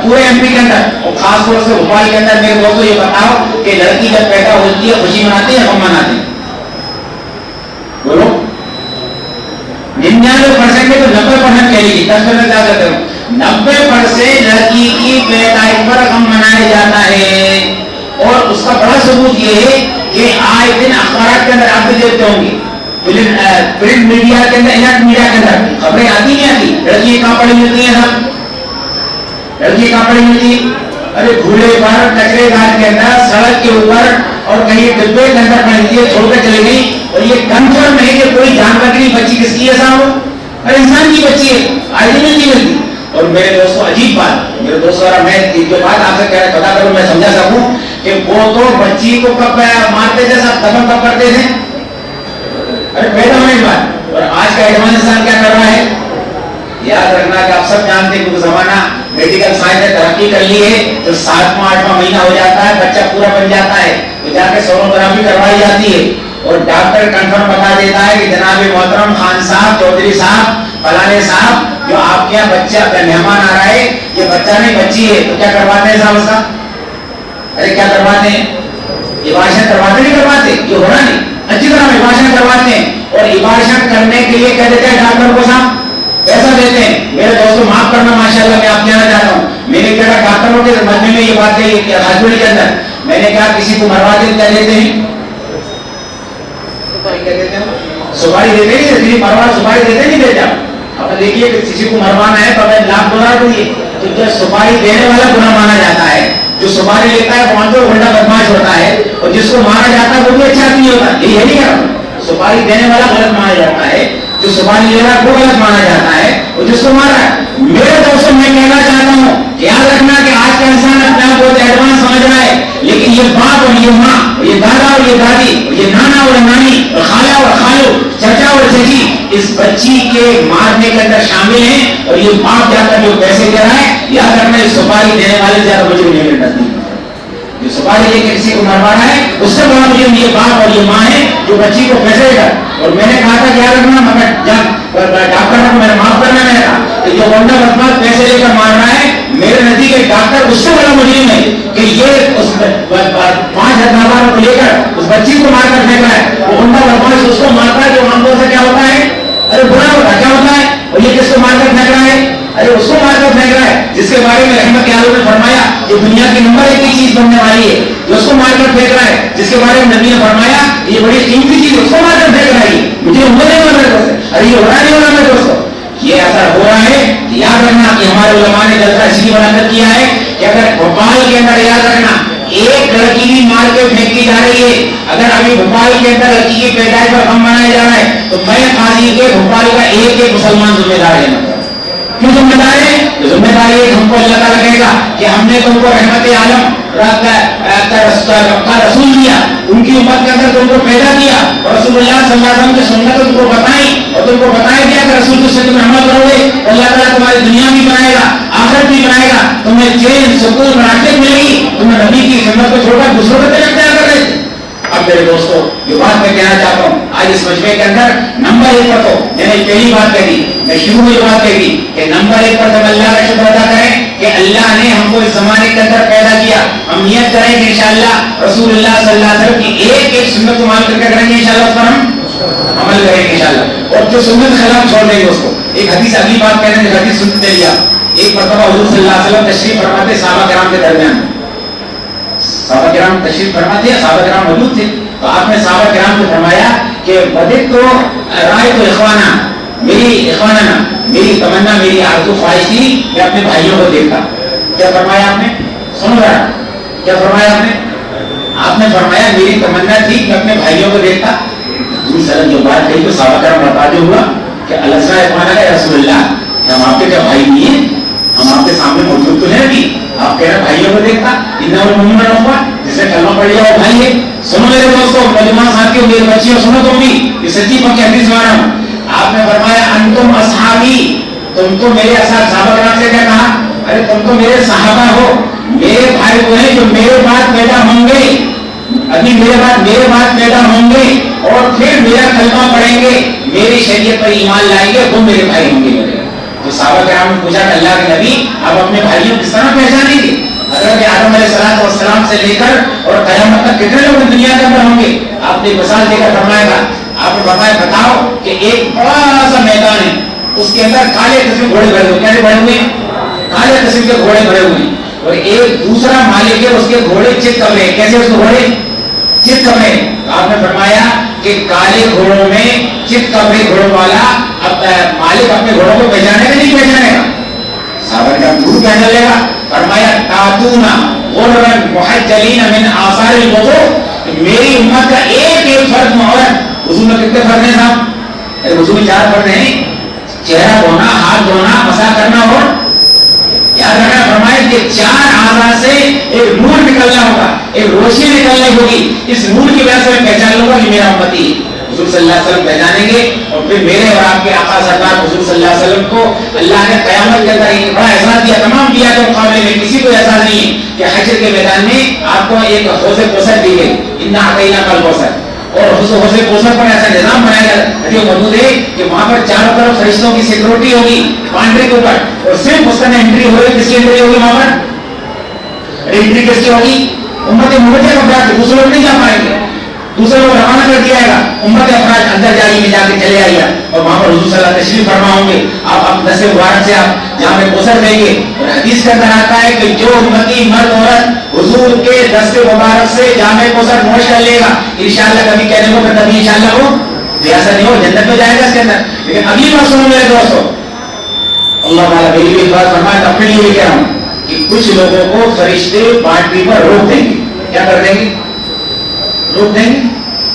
پورے ایم پی کے اندر اور خاص طور سے بھوپال کے اندر میرے دوستوں یہ بتاؤ کہ لڑکی جب پیدا ہوتی ہے خوشی مناتے ہیں غم مناتے ہیں؟ بولو. 99% میں تو 90% کہہ لیجیے، 10% کیا کہتے ہو؟ 90% لڑکی کی پیدائش پر غم منایا جاتا ہے. اور اس کا بڑا ثبوت یہ ہے کہ آئے دن اخبارات کے اندر آپ بھی دیکھتے ہوں گے، پرنٹ میڈیا کے اندر، انٹ میڈیا کے اندر خبریں آتی نہیں آتی، لڑکی کہاں پڑی ملتی ہیں صاحب، لڑکی کہاں پڑی ملتی؟ ارے بھولے پر کچرے گھاٹ کے اندر، سڑک کے اوپر، اور کہیں ڈبے کے اندر پڑی ملتی ہے، چھوڑ کر چلی گئی. اور یہ کنفرم ہے کہ کوئی جانور کی بچی کس کی ہے صاحب؟ ارے انسان کی بچی ہے، آج نہیں ملتی. اور میرے دوستوں عجیب بات، میرے دوستوں میں جو بات آپ سے کہہ رہا پتا کروں میں سمجھا سکوں کہ وہ تو بچی کو کب مارتے تھے صاحب، دفن کب کرتے تھے؟ ارے پیدا ہونے کے بعد. اور آج کا ایڈوانس انسان کیا کر رہا ہے؟ یاد رکھنا کہ آپ سب جانتے ہیں کہ زمانہ میڈیکل سائنس نے ترقی کر لی ہے، جو 7واں-8واں مہینہ ہو جاتا ہے بچہ پورا بن جاتا ہے تو جا کے سونوگرافی کروائی جاتی ہے، اور ڈاکٹر کنفرم بتا دیتا ہے کہ جناب محترم خان صاحب، چودھری صاحب، فلانے صاحب، جو آپ کے یہاں بچہ کا مہمان آ رہا ہے یہ بچہ نہیں بچی ہے. تو کیا کرواتے ہیں صاحب اس کا؟ ارے کیا کرواتے ہیں؟ ایواشن کرواتے نہیں کرواتے؟ یہ ہو رہا نہیں، اچھی طرح ایواشن کرواتے ہیں، اور ایواشن کرنے کے لیے کہہ دیتے ہیں ڈاکٹر کو صاحب پیسہ دیتے ہیں. میرے دوستوں معاف کرنا، ماشاءاللہ میں آپ کہنا چاہتا ہوں، میں نے کہا ڈاکٹروں کے مجمع میں یہ بات کہی کہ ہاسپٹل کے اندر میں نے کہا کسی کو مروا دے کیا دیتے ہیں؟ سپاری دیتے نہیں، مروا سپاری دیتے نہیں دیتے. اب دیکھیے کہ کسی کو مروانا ہے تو ہمیں $1,00,000 دیے، تو جو سپاری دینے والا گناہ مانا جاتا ہے، جو سپاری لیتا ہے وہ تو الٹا بدماش ہوتا ہے، اور جس کو مارا جاتا ہے وہ بھی اچھا نہیں ہوتا. یہ نہیں کہا، سپاری دینے والا غلط مانا جاتا ہے، جو سپاری لے رہا ہے وہ غلط مانا جاتا ہے، اور جس کو مارا ہے. میرے دوستوں میں کہنا چاہتا ہوں یاد رکھنا کہ آج کا انسان اپنے آپ بہت ایڈوانس سمجھ رہا ہے، لیکن یہ باپ اور یہ ماں اور یہ دادا اور یہ دادی اور یہ نانا اور نانی اور خالہ اور خالو، چچا اور چچی اس بچی کے مارنے کے اندر شامل ہیں، اور یہ باپ جا کر جو پیسے دے رہا ہے، یاد رکھنا اس سپاری دینے والے زیادہ مجھے نہیں ملتا. جو سپاری لے کے کسی کو مروا رہا ہے اس سے بڑا مجھے یہ باپ اور یہ ماں ہے جو بچی کو پیسے دے گا. اور میں نے کہا تھا کہ یاد رکھنا، مگر جب ڈاکٹر کو میں نے معاف کرنا میں نے کہا کہ جو بندہ بدماش پیسے لے کر مار رہا ہے، میرے نزدیک ایک ڈاکٹر اس سے بڑا مجرم ہے کہ یہ اس 5,000 کو لے کر اس بچی کو مار کر پھینک رہا ہے. وہ بندہ بدماش اس کو مارتا ہے جو عام طور سے کیا ہوتا ہے، ارے برا ہوتا ہے، کیا ہوتا ہے، اور یہ کس کو مار کر پھینک رہا ہے؟ ارے اس کو مار کر پھینک رہا ہے جس کے بارے میں رحمت عالم نے فرمایا یہ دنیا کی نمبر 1 کی چیز بننے والی ہے، جو اس کو مار کر پھینک رہا ہے، جس کے بارے میں نبی نے فرمایا یہ بڑی قیمتی چیز اس کو مار کر پھینک رہا ہے. مجھے امید نہیں ہو رہا ہے، ارے یہ ہو رہا نہیں ہو رہا میرے دوستوں، یہ اثر ہو رہا ہے. یاد رکھنا کہ ہمارے علماء نے جلسہ اس لیے منعقد کیا ہے کہ اگر بھوپال کے اندر یاد رکھنا ایک لڑکی بھی مار کے پھینکی جا رہی ہے، اگر ابھی بھوپال کے اندر لڑکی کی پیدائش پر غم منایا جا رہا ہے تو میں قاضی کے بھوپال کا ایک مسلمان ذمہ دار ہے. کیوں ذمہ دار ہے؟ ذمہ داری ہے ہم کو اللہ تعالیٰ کہے گا کہ ہم نے تم کو رحمت عالم کا رسول دیا، ان کی امت کے اندر تم کو پیدا کیا اور رسول اللہ صلی اللہ علیہ وسلم کی سنت تم کو بتائی اور تم کو بتایا گیا کہ رسول کی سنت پر عمل کرو گے اللہ تعالیٰ تمہاری دنیا بھی بنائے گا آخرت بھی بنائے گا تمہیں چین سکون راحت ملے گی تمہیں نبی کی سنت کو چھوڑ کر دوسروں کو طرف اختیار کر رہے تھے اب میرے دوستوں یہ بات میں کہنا چاہتا ہوں آج اس مجمع کے اندر نمبر 1 پر تو میں نے پہلی بات کہہ دی میں شروع میں یہ بات کہہ دی کہ نمبر 1 پر ہم اللہ کا شکر ادا کریں کہ اللہ نے ہم کو اس زمانے کے اندر پیدا کیا ہم نیت کریں کہ انشاءاللہ رسول اللہ صلی اللہ علیہ وسلم کی ایک ایک سنت کو مان کر کے کریں گے انشاءاللہ اس پر ہم عمل کریں گے انشاءاللہ اور جو سنت خلاف چھوڑ دیں گے اس کو ایک حدیث اگلی بات کہہ رہے ہیں حدیث سنت لے لیا ایک مرتبہ حضور صلی اللہ علیہ وسلم تشریف فرماتے صحابہ کرام کے درمیان صحابہ کرام تشریف فرماتے ہیں صحابہ کرام موجود تھے تو آپ نے صحابہ کرام کو فرمایا کہ بدت تو رائے تو اخوانہ میری تمنا میری آرزو خواہش تھی کہ اپنے بھائیوں کو دیکھتا کیا فرمایا آپ نے سن رہا کیا فرمایا آپ نے فرمایا میری تمنا تھی کہ اپنے بھائیوں کو دیکھتا سلام جو بات کہی تو صحابہ کرام بتاتے ہوا کہ اللہ اخوانہ کا رسول اللہ ہم آپ کے کیا بھائی نہیں ہیں ہم آپ کے سامنے موجود تو ہیں بھی آپ کہہ رہے بھائیوں کو دیکھتا جس نے کلمہ پڑھ لیا وہ بھائی ہے سنو میرے دوستوں نوجوان ساتھیوں میری بچیوں سنو تم بھی یہ سچی پکی حدیث سنا رہا ہوں آپ نے فرمایا انتم اصحابی تم تو میرے صحابہ کرام سے کیا کہا ارے تم تو میرے صحابہ ہو میرے بھائی وہ ہیں جو میرے بعد پیدا ہوں گے ابھی میرے بعد پیدا ہوں گے اور پھر میرا کلمہ پڑھیں گے میری شریعت پر ایمان لائیں گے وہ میرے بھائی ہوں گے میرے تو صحابہ کرام نے پوچھا کہ اللہ کے نبی آپ اپنے بھائیوں کس طرح پہچانیں گے حضرت آدم علیہ السلام سے لے کر اور قیامت تک کتنے لوگ دنیا کے اندر ہوں گے آپ نے مثال دے کر فرمایا تھا آپ نے فرمایا بتاؤ کہ ایک بڑا سا میدان ہے اس کے اندر کالے قسم گھوڑے بھرے ہوئے کیسے بھرے ہوئے کالے قسم کے گھوڑے بھرے ہوئے اور ایک دوسرا مالک ہے اس کے گھوڑے چت کر رہے کیسے اس کے گھوڑے چت کر رہے آپ نے فرمایا کہ کالے گھوڑوں میں چت کبرے گھوڑوں والا مالک اپنے گھوڑوں کو پہچانے کا نہیں پہچانے گا صحابہ کا دور پہچان لے گا فرمایا تاتونا غرن محجلین من آثار الوضوء میری امت کا ایک ایک فرد محرم وضو میں کتنے فرد ہیں صاحب وضو میں 4 فرد ہیں چہرہ دھونا ہاتھ دھونا مسح کرنا اور یاد رکھنا فرمایا کہ 4 اعضاء سے ایک نور نکلنا ہوگا ایک روشنی نکلنی ہوگی اس نور کی وجہ سے میں پہچان لوں گا کہ میرا امتی ہے حضور صلی اللہ علیہ وسلم پہچانیں گے اور پھر میرے اور آپ کے آقا سرکار حضور صلی اللہ علیہ وسلم کو اللہ نے قیامت کے اندر ایک بڑا احساس دیا تمام دیا کے مقابلے میں کسی کو احساس نہیں ہے کہ حشر کے میدان میں آپ کو ایک حوض کوثر دی گئی انا اعطیناک الکوثر اور حوض کوثر پر ایسا نظام بنایا گیا حدیث موجود ہے کہ وہاں پر چاروں طرف فرشتوں کی سیکورٹی ہوگی پانڈرے کے اوپر اور صرف اس کا انٹری ہوگی کس کی انٹری ہوگی وہاں پر انٹری کس کی ہوگی امت محمدیہ کا برات دوسرے لوگ نہیں جا پائیں گے دوسرے لوگ روانہ کر دیا گا امت افراد اندر جائیے میں جا کے چلے آئیے اور وہاں پر حضور صلی اللہ علیہ وسلم تشریف فرما ہوں گے آپ دست مبارک سے آپ جہاں میں کوثر دیں گے اور حدیث کے اندر آتا ہے کہ جو امتی مرد عورت حضور کے دست مبارک سے جامع کوثر نوش کر لے گا انشاءاللہ کبھی کہنے کو کہ تبھی انشاءاللہ وہ ایسا نہیں ہو جنت میں جائے گا اس کے اندر لیکن اگلی بات سنو میرے دوستو اللہ تعالیٰ میری بھی بات فرمایا اپنے لیے کہہ رہا ہوں کہ کچھ لوگوں کو فرشتے پارٹی پر روک دیں گے کیا کر دیں گے روک دیں گے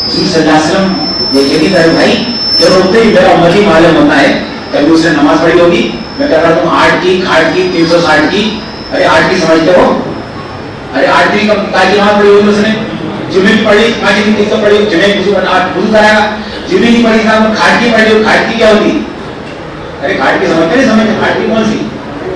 حضور صلی اللہ علیہ وسلم یہ کہتی تھا بھائی کہ روکتے ہی میرا امتی معلوم ہوتا ہے کبھی اس نے نماز پڑھی ہوگی میں کہہ رہا تم 8 کی کھاٹ کی 360 کی ارے 8 کی سمجھتے ہو ارے 8 کی تاکہ نماز پڑھی ہوگی اس نے جمعے کی پڑھی 5 کی 300 پڑھی جمعے وضو کرائے گا جمعے کی پڑھی صاحب کھاٹ کی پڑھی کھاٹ کی کیا ہوتی ارے کھاٹ کی سمجھتے نہیں سمجھتے کھاٹ کی کون سی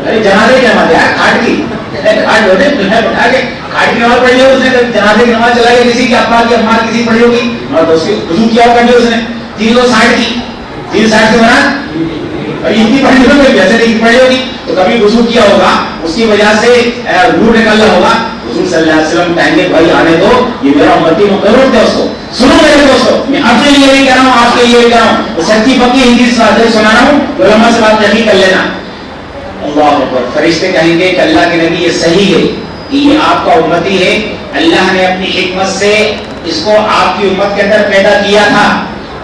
ارے جنازے کی نماز ہے کھاٹ کی کھاٹ ہوتے بٹھا کے کھاٹ کی نماز پڑھی ہوگی اس نے جنازے کی نماز چلائی کسی کی ابا کی اماں کسی پڑھی ہوگی اور اس کی وضو کیا ہوگا اس نے 360 کی 360 سے بنا اور اتنی پڑھی ہوگی ویسے نہیں پڑھی ہوگی تو کبھی وضو کیا ہوگا اس کی وجہ سے نور نکلنا ہوگا حضور صلی اللہ علیہ وسلم کہیں گے بھائی آنے دو یہ میرا امتی مقرر تھے اس کو سنو میرے دوستو میں اپنے لیے بھی کہہ رہا ہوں آپ کے لیے بھی کہہ رہا ہوں سچی پکی ہندی سنا رہا ہوں علماء سے بات یقین کر لینا اللہ اکبر فرشتے کہیں گے کہ اللہ کے نبی یہ صحیح ہے کہ یہ آپ کا امتی ہے اللہ نے اپنی حکمت سے اس کو آپ کی امت کے اندر پیدا کیا تھا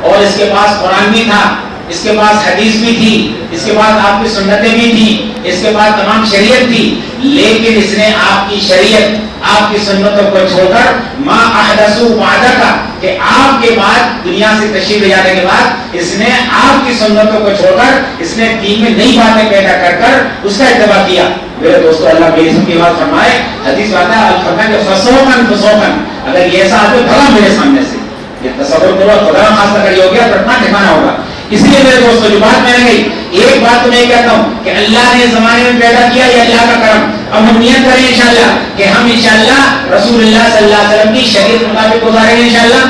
اور اس کے پاس قرآن بھی تھا اس کے پاس حدیث بھی تھی اس کے پاس آپ کی سنتیں بھی تھی اس کے پاس تمام شریعت تھی لیکن اس نے آپ کی شریعت آپ کی سنتوں کو چھوڑ کر ما احدثوا بعدک کہ آپ کے بعد دنیا سے تشریف لے جانے کے بعد اس نے آپ کی سنتوں کو چھوڑ کر اس نے دین میں نئی باتیں پیدا کر اس کا اتباع کیا. میرے دوستو اللہ بے عزت کی بات فرمائے, حدیث آتا ہے فرمایا کہ فسوقن اگر یہ ایسا آدمی بھگا میرے سامنے سے, یہ تصور کرو خدا خاص اگر یہ ہو گیا تو اپنا ٹھکانا ہوگا. اس لیے میرے دوستو جو بات میں نے کہی, ایک بات تو میں کہتا ہوں کہ اللہ نے زمانے میں پیدا کیا یہ اللہ کا کرم. اب ہم نیت کریں انشاءاللہ کہ ہم انشاءاللہ رسول اللہ صلی اللہ علیہ وسلم کی شریعت مطابق گزاریں گے, انشاءاللہ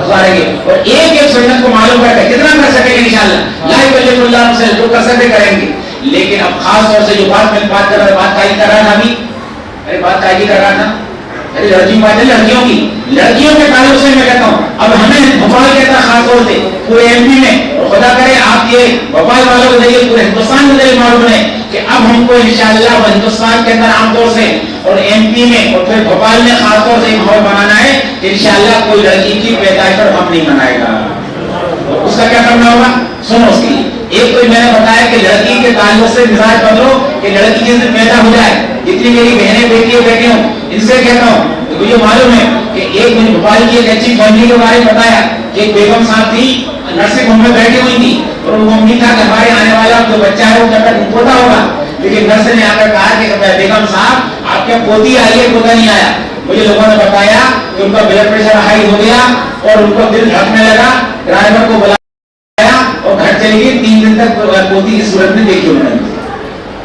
گزاریں گے, اور ایک ایک سنت کو معلوم کر کے جتنا کر سکیں گے انشاءاللہ لا یکلف اللہ نفسا جو کر سکتے کریں گے. لیکن اب خاص طور سے جو بات میں بات کر رہا بات کا ہی کر رہا تھا ابھی, بات کا ہی کر رہا تھا لڑکیوں بات ہے لڑکیوں کے تعلق سے میں کہتا ہوں اب ہمیں بھوپال کہتا خاص طور سے پورے ایم پی میں, اور خدا کرے آپ یہ بھوپال والوں کو دیکھیے پورے ہندوستان میں دیکھیے معلوم ہے کہ اب ہم کو انشاءاللہ ہندوستان کے اندر عام طور سے اور ایم پی میں اور پھر بھوپال میں خاص طور سے ماحول بنانا ہے کہ انشاءاللہ کوئی لڑکی کی پیدائش پر ہم نہیں منائے گا. اس کا کیا کرنا ہوگا سنو اس کی. ایک تو میں نے بتایا کہ لڑکی کے تعلق سے مزاج بدلو کہ لڑکی جس دن پیدا ہو جائے, جتنی میری بہنیں بیٹی بیٹے ہوں ان سے کہتا ہوں تو یہ معلوم ہے کہ ایک میں بھوپال کی ایک اچھی فیملی کے بارے میں بتایا کہ ایک بیگم صاحب تھی نرسنگ ہوم میں بیٹھی ہوئی تھی اور وہ امید تھا کہ ہمارے آنے والا جو بچہ ہے وہ جب تک پوتا ہوگا, لیکن نرس نے آ کر کہا کہ بیگم صاحب آپ کے پوتی آئی ہے پوتا نہیں آیا. مجھے لوگوں نے بتایا کہ ان کا بلڈ پریشر ہائی ہو گیا اور ان کو دل دھڑکنے لگا, ڈرائیور کو بلایا اور گھر چلی گئی. 3 دن تک پوتی کی صورت میں دیکھی انہوں نے.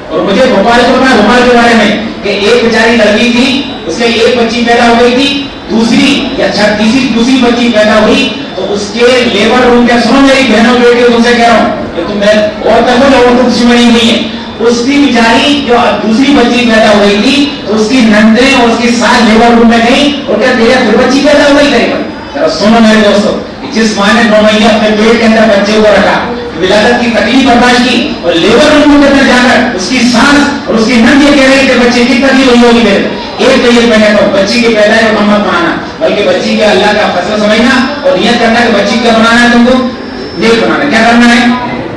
اور مجھے بھوپال کے بارے میں کہ ایک بیچاری لڑکی تھی اس کے ایک بچی پیدا ہو گئی تھی, دوسری بچی پیدا ہوئی تو اس کے لیبر روم کے سنو میری بہنوں بیٹی تم سے کہہ رہا ہوں کہ تم اور تک لوگوں کو دشمنی نہیں ہے. اس کی بیچاری جو دوسری بچی پیدا ہو گئی تھی تو اس کی نندیں اور اس کی ساس لیبر روم میں گئی اور کیا تیرا پھر بچی پیدا ہو گئی تیرے. سنو میرے دوستو, جس ماں نے 9 مہینے اپنے پیٹ کے اندر بچے کو رکھا, ولادت کی تکلیف برداشت کی اور لیبر روم کے اندر جا کر اس کی سانس اور اس کی نند یہ کہہ رہی کہ بچے کی تکلیف ہوئی ہوگی میرے. ایک تو یہ میں کہتا ہوں بچی کی پیدائش کو محمد بنانا, بلکہ بچی کے اللہ کا فضل سمجھنا اور نیت کرنا کہ بچی کیا بنانا ہے, تم کو نیک بنانا. کیا کرنا ہے,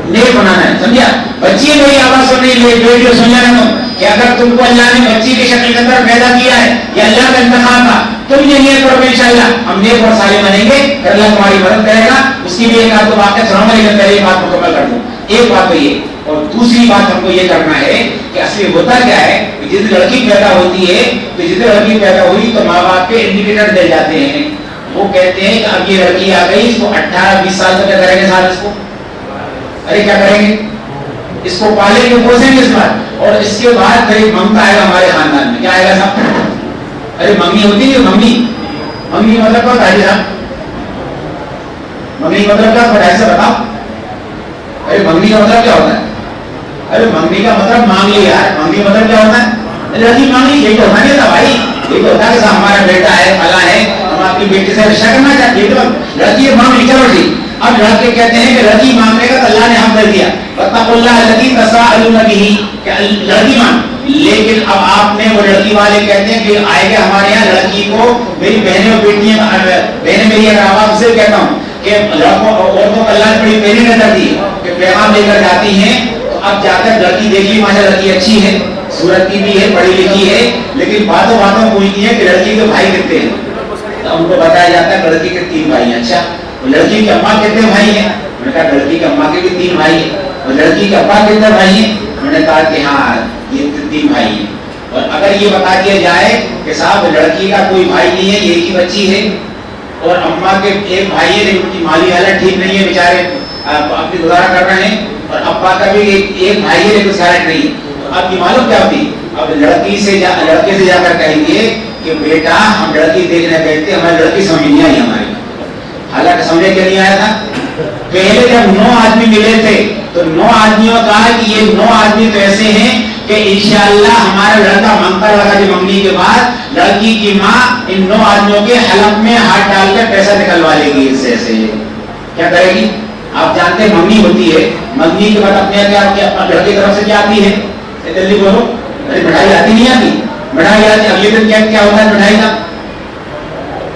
نیک بنانا ہے, سمجھا. بچی میری آواز سن رہی ہے, ویڈیو سن رہا ہوں کہ اگر تم کو اللہ نے بچی کی شکل کے اندر پیدا کیا ہے یہ اللہ کا انتخاب تھا, تم یہ نیت کرو انشاءاللہ ہم نیک اور صالح بنیں گے, پھر اللہ تمہاری مدد کرے گا. اس کی بھی ایک آدھ واقعہ سناؤں گا, لیکن پہلے بات مکمل کر دوں. ایک بات تو یہ, اور دوسری بات ہم کو یہ کرنا ہے کہ اصلی ہوتا کیا ہے کہ جس لڑکی پیدا ہوتی ہے تو جس لڑکی پیدا ہوئی تو ماں باپ کے انڈیکیٹر دے جاتے ہیں. وہ کہتے ہیں کہ اب یہ لڑکی آ گئی, اس کو 18-20 سال تک کیا کریں گے سال, اس کو ارے کیا کریں گے, اس کو پالیں گے پوسیں گے اس بار, اور اس کے بعد پھر ایک منگتا آئے گا ہمارے خاندان میں. کیا آئے گا صاحب, ارے منگنی ہوتی ہے, منگنی مطلب کیا ہوتا ہے صاحب, منگنی مطلب کیا ہوتا ہے ایسا بتاؤ. ارے منگنی کا مطلب کیا ہوتا ہے, ارے منگنی کا مطلب مانگ لی یار, منگنی مطلب کیا ہوتا ہے, لڑکی مانگ لی, یہی تو ہوتا نہیں تھا بھائی, یہی تو ہوتا ہے کہ ہمارا بیٹا ہے فلاں ہے ہم آپ کی بیٹی سے رشتہ کرنا چاہتے ہیں, تو لڑکی مانگ لی چلو ٹھیک. اب لڑکے کہتے ہیں کہ لڑکی مانگنے کا تو اللہ نے ہم کر دیا, واتقوا اللہ الذی تساءلون بہ, کہ لڑکی مانگ. لیکن اب آپ نے وہ لڑکی والے کہتے ہیں کہ آئے گا ہمارے یہاں لڑکی کو, میری بہنیں اور بیٹیاں بہنیں میری اگر آواز سے کہتا ہوں کہ لڑکوں عورتوں کو اللہ نے بڑی پہلی نظر دی کہ پیغام لے کر جاتی ہیں, تو اب جا کر لڑکی دیکھ لی ماشاء لڑکی اچھی ہے, صورت کی بھی ہے, پڑھی لکھی ہے, لیکن باتوں پوچھتی ہے کہ لڑکی کے بھائی کتنے ہیں, تو ان کو بتایا جاتا ہے لڑکی کے 3 بھائی ہیں. اچھا لڑکی کے اماں کتنے بھائی ہیں, میں نے کہا لڑکی کے اماں کے بھی 3 بھائی ہیں. اور لڑکی کے ابا کتنے بھائی ہیں, میں نے کہا کہ ہاں یہ 3 بھائی ہیں. اور اگر یہ بتا دیا جائے کہ صاحب لڑکی کا کوئی بھائی نہیں ہے, ایک ہی بچی ہے, اور اماں کے ایک بھائی ہے لیکن ان کی مالی حالت ٹھیک نہیں ہے, بیچارے اپنی گزارا کر رہے ہیں, اور ابا کا بھی ایک بھائی ہے لیکن اس کی حالت نہیں ہے, تو اب کی معلوم کیا ہوتی, اب لڑکے سے جا کر کہیں گے کہ بیٹا ہم لڑکی دیکھنے گئے تھے, ہماری لڑکی سمجھ نہیں آئی ہماری. حالانکہ سمجھے کے لیے آیا تھا. پہلے جب 9 آدمی ملے تھے تو 9 آدمیوں کا کہ یہ 9 آدمی تو ایسے ہیں کہ انشاءاللہ ہمارا لڑکا مانگتا رہا, جو منگنی کے بعد لڑکی کی ماں ان 9 آدمیوں کے حلق میں ہاتھ ڈال کر پیسہ نکلوا لے گی. اس سے کیا کرے گی, آپ جانتے ہیں منگنی ہوتی ہے, منگنی کے بعد اپنے لڑکے کی طرف سے کیا آتی ہے, جلدی بولو, ارے مٹھائی آتی نہیں آتی, مٹھائی آتی. اگلے دن کیا ہوتا ہے مٹھائی کا,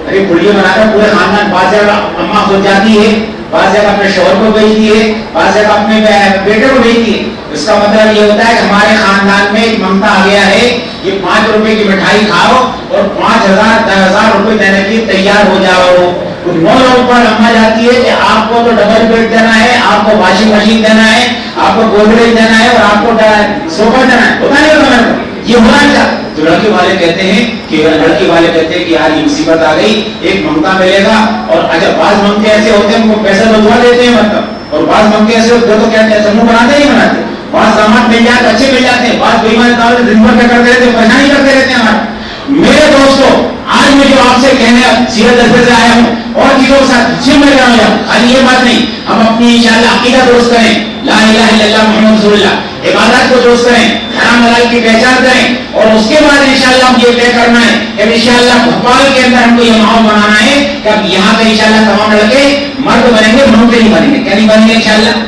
ارے پھلیاں بنا کر پورے خاندان بازار اماں ہو جاتی ہے, بعض جگہ اپنے شوہر کو بھیجتی ہے، بعض جگہ اپنے بیٹے کو بھیجتی ہے. اس کا مطلب یہ ہوتا ہے کہ ہمارے خاندان میں ایک ممتا آ گیا ہے، یہ 5 روپے کی مٹھائی کھاؤ اور 5,000 10,000 روپے دینے کے لیے تیار ہو جاؤ. 9 لوگوں پر اما جاتی ہے کہ آپ کو تو ڈبل بیڈ دینا ہے، آپ کو واشنگ مشین دینا ہے، آپ کو گودریج دینا ہے اور آپ کو سوفا دینا ہے. ہوتا نہیں ہوتا میرے کو یہ ہونا کیا؟ تو لڑکی والے کہتے ہیں کہ یار یہ مصیبت آ گئی، ایک ممتا ملے گا. اور اچھا بعض ممتے ایسے ہوتے ہیں ان کو پیسہ بدوا دیتے ہیں مطلب، اور بعض ممتے ایسے ہوتے ہیں تو کہتے ہیں سموہ بناتے نہیں بناتے. بعض سامان مل جاتے اچھے مل جاتے ہیں، بعض بےمان دن بھر کرتے رہتے ہیں، پریشانی کرتے رہتے ہیں. ہمارے میرے دوستوں آج میں جو آپ سے کہنے سیرت درس سے آیا ہوں اور چیزوں کے ساتھ سن میں جاؤں گا، خالی یہ بات نہیں، ہم اپنی انشاءاللہ عقیدہ درست کریں، لا الہ الا اللہ محمد رسول اللہ، عبادات کو درست کریں، حرام حلال کی پہچان کریں، اور اس کے بعد انشاءاللہ ہم یہ طے کرنا ہے کہ انشاءاللہ بھوپال کے اندر ہم کو یہ ماحول بنانا ہے کہ اب یہاں پہ انشاءاللہ تمام لڑکے مرد بنیں گے، منوتے نہیں بنیں گے. کیا نہیں بنیں گے انشاءاللہ؟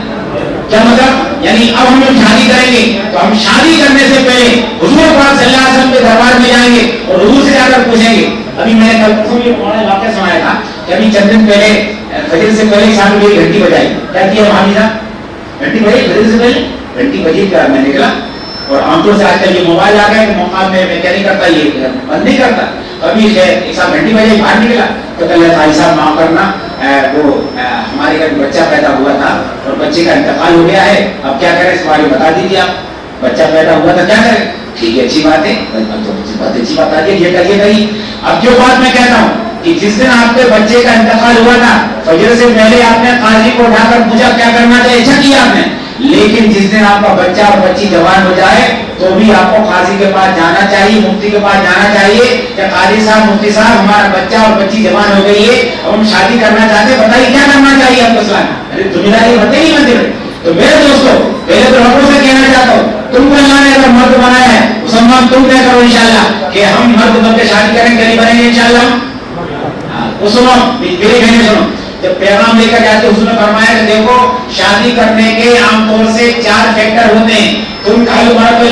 کیا مطلب؟ یعنی اب ہم لوگ شادی کریں گے تو ہم شادی کرنے سے پہلے حضور پاک صلی اللہ علیہ وسلم کے دربار میں جائیں گے اور حضور سے جا کر پوچھیں گے. ابھی میں نے کل پرسوں یہ واقعہ سنایا تھا کہ ابھی چند دن پہلے فجر سے پہلے شام کو گھنٹی بجائی. کیا کیا بھابھی صاحب؟ گھنٹی بجائی فجر سے پہلے، گھنٹی بجی کر میں نکلا. اور عام طور سے آج کل یہ موبائل آ گیا کہ موقع میں کیا نہیں کرتا، یہ بند نہیں کرتا. ابھی ایک صاحب گھنٹی بجائی باہر نکلا تو کہا بھائی صاحب معاف کرنا، وہ ہمارے گھر بچہ پیدا ہوا تھا اور بچے کا انتقال ہو گیا ہے، اب کیا کریں اس بارے میں بتا دیجیے. آپ بچہ پیدا ہوا تھا کیا کریں؟ ٹھیک ہے اچھی بات ہے، اچھی بات آ یہ کریے گئی. اب جو بات میں کہتا ہوں کہ جس دن آپ کے بچے کا انتقال ہوا تھا فجر سے پہلے آپ نے قاضی کو اٹھا کر پوچھا کیا کرنا چاہیے، اچھا کیا آپ نے. لیکن جس دن آپ کا بچہ اور بچی جوان ہو جائے تو بھی آپ کو قاضی کے پاس جانا چاہیے، مفتی کے پاس جانا چاہیے کہ قاضی صاحب، مفتی صاحب، ہمارا بچہ اور بچی جوان ہو گئی ہے اور ہم شادی کرنا چاہتے ہیں، بتائیے کیا کرنا چاہیے آپ کو. اسلام ارے ذمہ داری ہوتے نہیں بنتے. تو میرے دوستوں پہلے تو ربوں سے کہنا چاہتا ہوں، تم کو اللہ نے اگر مرد بنایا ہے مسلمان تم طے کرو انشاءاللہ کہ ہم مرد بن کے شادی کریں گے، نہیں بنیں گے انشاءاللہ. وہ سنو میری بہنیں سنو، جب پیغام لے کر جاتے اس نے فرمایا کہ دیکھو شادی کرنے کے عام طور سے 4 فیکٹر ہوتے ہیں. تم کھلو مرد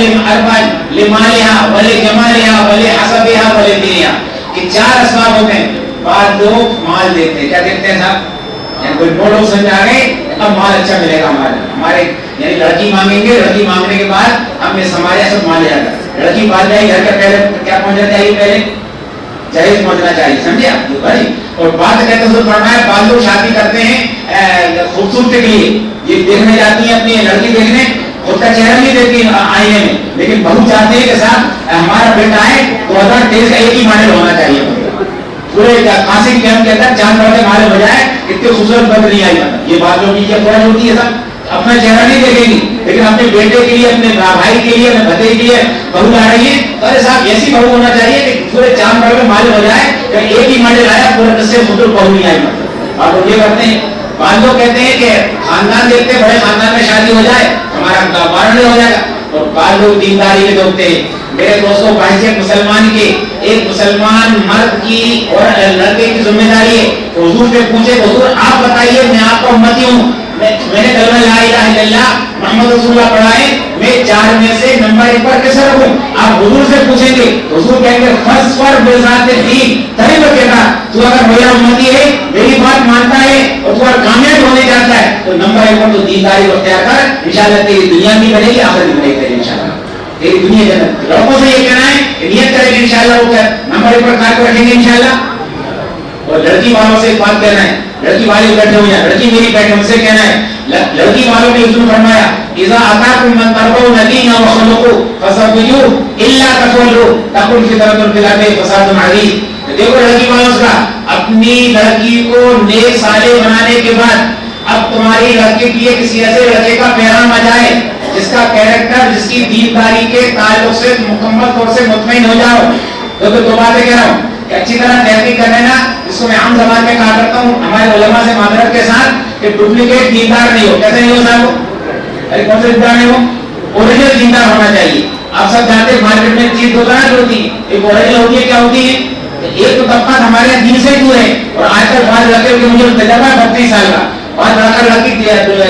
لمالہا ولی جمالہا ولی حسبہا ولی دینہا، کہ 4 اسباب ہوتے ہیں. بعض لوگ مال دیتے ہیں، کیا دیتے ہیں صاحب؟ یعنی کوئی لوگ سمجھا گئے اب مال اچھا ملے گا ہمارے یعنی لڑکی مانگیں گے، لڑکی مانگنے کے بعد ہم نے ہمارے سب مال لے آتا. لڑکی بات جائے گھر کے پہلے کیا پہنچنا چاہیے؟ پہلے جہیز پہنچنا چاہیے، سمجھے آپ بھائی. اور بات کہتے ہیں فرمایا بعض لوگ شادی کرتے ہیں خوبصورتی کے لیے، یہ دیکھنے جاتی ہیں اپنی لڑکی دیکھنے، خود کا چہرہ نہیں دیکھتی آئینے میں، لیکن بہو چاہتے ہیں کہ صاحب ہمارا بیٹا ہے 2023 کا ایک ہی ماڈل ہونا چاہیے. پورے قاسم کے ہم کہتا ہے چاند بڑے مالے بجائے اتنے خوبصورت بند نہیں آئی. یہ بات لوگوں کی کیا خواہش ہوتی ہے صاحب؟ اپنا چہرہ نہیں دیکھیں گی لیکن اپنے بیٹے کے لیے، اپنے بھائی کے لیے، اپنے بھتیجے کے لیے بہو لا رہی ہے. ارے صاحب ایسی بہو ہونا چاہیے کہ پورے چاند بڑے مالے بجائے کہ ایک ہی ماڈل آیا پورے سے خود بہو نہیں آئی. مطلب آپ لوگ یہ کرتے ہیں. بعض لوگ کہتے ہیں کہ خاندان دیکھتے بڑے خاندان میں شادی ہو جائے ہمارا بارہ ہو جائے گا. اور بعض لوگ دینداری میں ڈوبتے ہیں. میرے دوستوں بحثیت مسلمان کے ایک مسلمان مرد کی اور لڑکے کی ذمہ داری ہے حضور سے پوچھے حضور آپ بتائیے میں آپ کا امتی ہوں، میں نے کلمہ لا الہ الا اللہ محمد رسول اللہ پڑھا ہے، میں 4 میں سے نمبر 1 پر کیسے رکھوں؟ آپ حضور سے پوچھیں گے، حضور کہیں گے فرض پر بذات دین. تبھی وہ کہتا تو اگر میرا امتی ہے، میری بات مانتا ہے اور تو اگر کامیاب ہونے جاتا ہے تو نمبر 1 پر تو دینداری اختیار کر، انشاءاللہ تیری دنیا بھی بنے گی آخرت بھی بنے گی انشاءاللہ. تیری دنیا جنت. لوگوں سے یہ کہنا ہے کہ نیت کریں گے انشاءاللہ وہ نمبر 1 پر کار کو رکھیں گے انشاءاللہ. اور لڑکی والوں سے ایک بات کہنا ہے، لڑکی والے بیٹھے ہوئے ہیں، لڑکی میری بیٹھے ان سے کہنا ہے، لڑکی والوں نے حضور فرمایا اذا اتاکم من ترضون دینہ وخلقہ فزوجوہ الا تفعلوا تکن فتنۃ فی الارض وفساد عظیم. دیکھو لڑکی والوں کا اپنی لڑکی کو نیک صالح بنانے کے بعد اب تمہاری لڑکی کے لیے کسی ایسے لڑکے کا پیغام آ جائے جس کا کیریکٹر، جس کی دینداری کے تعلق سے مکمل طور سے مطمئن ہو جاؤ. تو 2 باتیں کہہ رہا ہوں کہ اچھی طرح تحقیق کر لینا، جس کو میں عام زبان میں کہا کرتا ہوں ہمارے علماء سے معذرت کے ساتھ کہ ڈپلیکیٹ دیندار نہیں ہو. کیسے نہیں ہو صاحب؟ ارے کون سے دیندار نہیں ہو؟ اوریجنل دیندار ہونا چاہیے. آپ سب جانتے ہیں مارکیٹ میں چیز 2 طرح کی ہوتی ہے، ایک اوریجنل ہوتی ہے، کیا ہوتی ہے؟ ایک تو طبقہ ہمارے یہاں دین سے دور ہے اور آج کل بعض لڑکے کے مجھے تجربہ ہے 32 سال کا، بعض لڑکی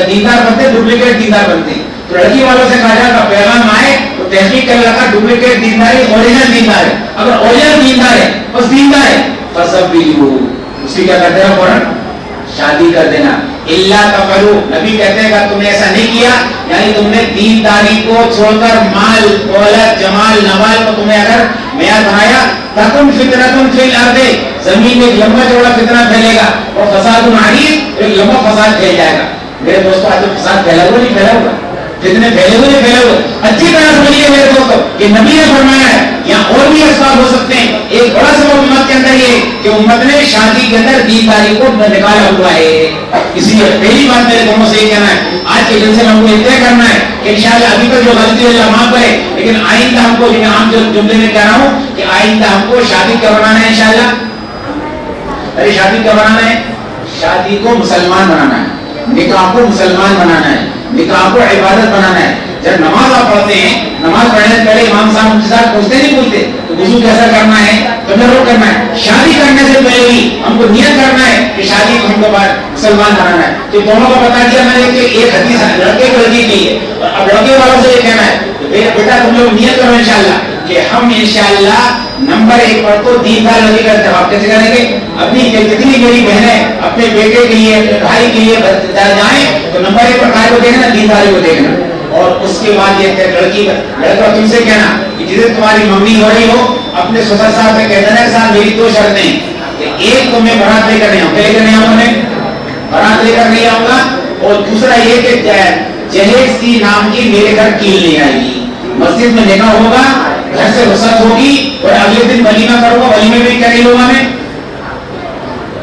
دیندار بنتے ڈپلیکیٹ دیندار بنتے. تو لڑکی والوں سے کہا جائے کا پیغام آئے تو تحقیق کر لگا ڈپلیکیٹ دینداری اوریجنل دیندار ہے. اگر اوریجنل دیندار ہے بس دیندار ہے بس سب بھی اس کی کیا کرتے ہیں فوراً شادی کر دینا. اللہ تفعلوا، نبی کہتے ہیں کہ تم نے ایسا نہیں کیا، یعنی تم نے دینداری کو چھوڑ کر مال دولت جمال نوال کو تم نے اگر معیار بنایا، تکن فتنۃ فی الارض، زمین میں ایک لمبا چوڑا فتنہ پھیلے گا، اور فساد عریض، ایک لمبا فساد پھیل جائے گا. میرے دوستو آج فساد پھیلا ہوا نہیں پھیلا ہوا، فتنے پھیلے ہوئے نہیں پھیلے ہوئے. اچھی طرح سمجھیے میرے دوستو کہ نبی نے فرمایا ہے یہاں اور بھی اسباب ہو سکتے ہیں. ایک بڑا سبب امت کے اندر یہ کہ امت نے شادی کے اندر دینداری کو نکالا ہوا ہے. اس لیے پہلی بات میرے دونوں سے یہ کہنا ہے، آج کے دن سے ہم کو یہ طے کرنا ہے کہ انشاءاللہ ابھی تک جو غلطی ہے اللہ معاف کرے، لیکن آئندہ ہم کو عام جملے میں کہہ رہا ہوں کہ آئندہ ہم کو شادی کیا بنانا ہے انشاءاللہ. ارے شادی کیا بنانا ہے؟ شادی کو مسلمان بنانا ہے، نکاح کو مسلمان بنانا ہے، نکاح کو عبادت بنانا ہے. جب نماز آپ پڑھتے ہیں، نماز پڑھنے سے پہلے امام صاحب مجھ سے پوچھتے نہیں پوچھتے تو وضو کیسا کرنا ہے، قبلہ رخ کرنا ہے. شادی کرنے سے پہلے ہی ہم کو نیت کرنا ہے کہ شادی کو ہم کو مسلمان بنانا ہے. تو دونوں کا بتا دیا میں نے کہ ایک حدیث لڑکے کو لڑکی کی ہے، اور اب لڑکے والوں سے یہ کہنا ہے بیٹا تم لوگ نیت کرو انشاءاللہ کہ ہم انشاءاللہ نمبر 1 پر تو دیندار لڑکی کا انتخاب کیسے کریں گے. اپنی جتنی میری بہنیں اپنے بیٹے کے لیے اپنے بھائی کے لیے جائیں تو نمبر 1 پر کائے کو دیکھنا، دینداری کو دیکھنا. اور اس کے بعد یہ لڑکی لڑکا تم سے کہنا کہ جسے تمہاری ممی ہو رہی ہو اپنے سسر صاحب سے کہہ دینا کہ صاحب میری 2 شرطیں ہیں کہ ایک تو میں بارات لے کر نہیں آؤں، کیا لے کر نہیں آؤں میں بارات لے کر نہیں آؤں گا، اور دوسرا یہ کہ جہیز کی نام کی میرے گھر کیل نہیں آئے گی. مسجد میں نکاح ہوگا، گھر سے رخصت ہوگی، اور اگلے دن ولیمہ کروں گا. ولیمے میں کیا نہیں لوں گا میں؟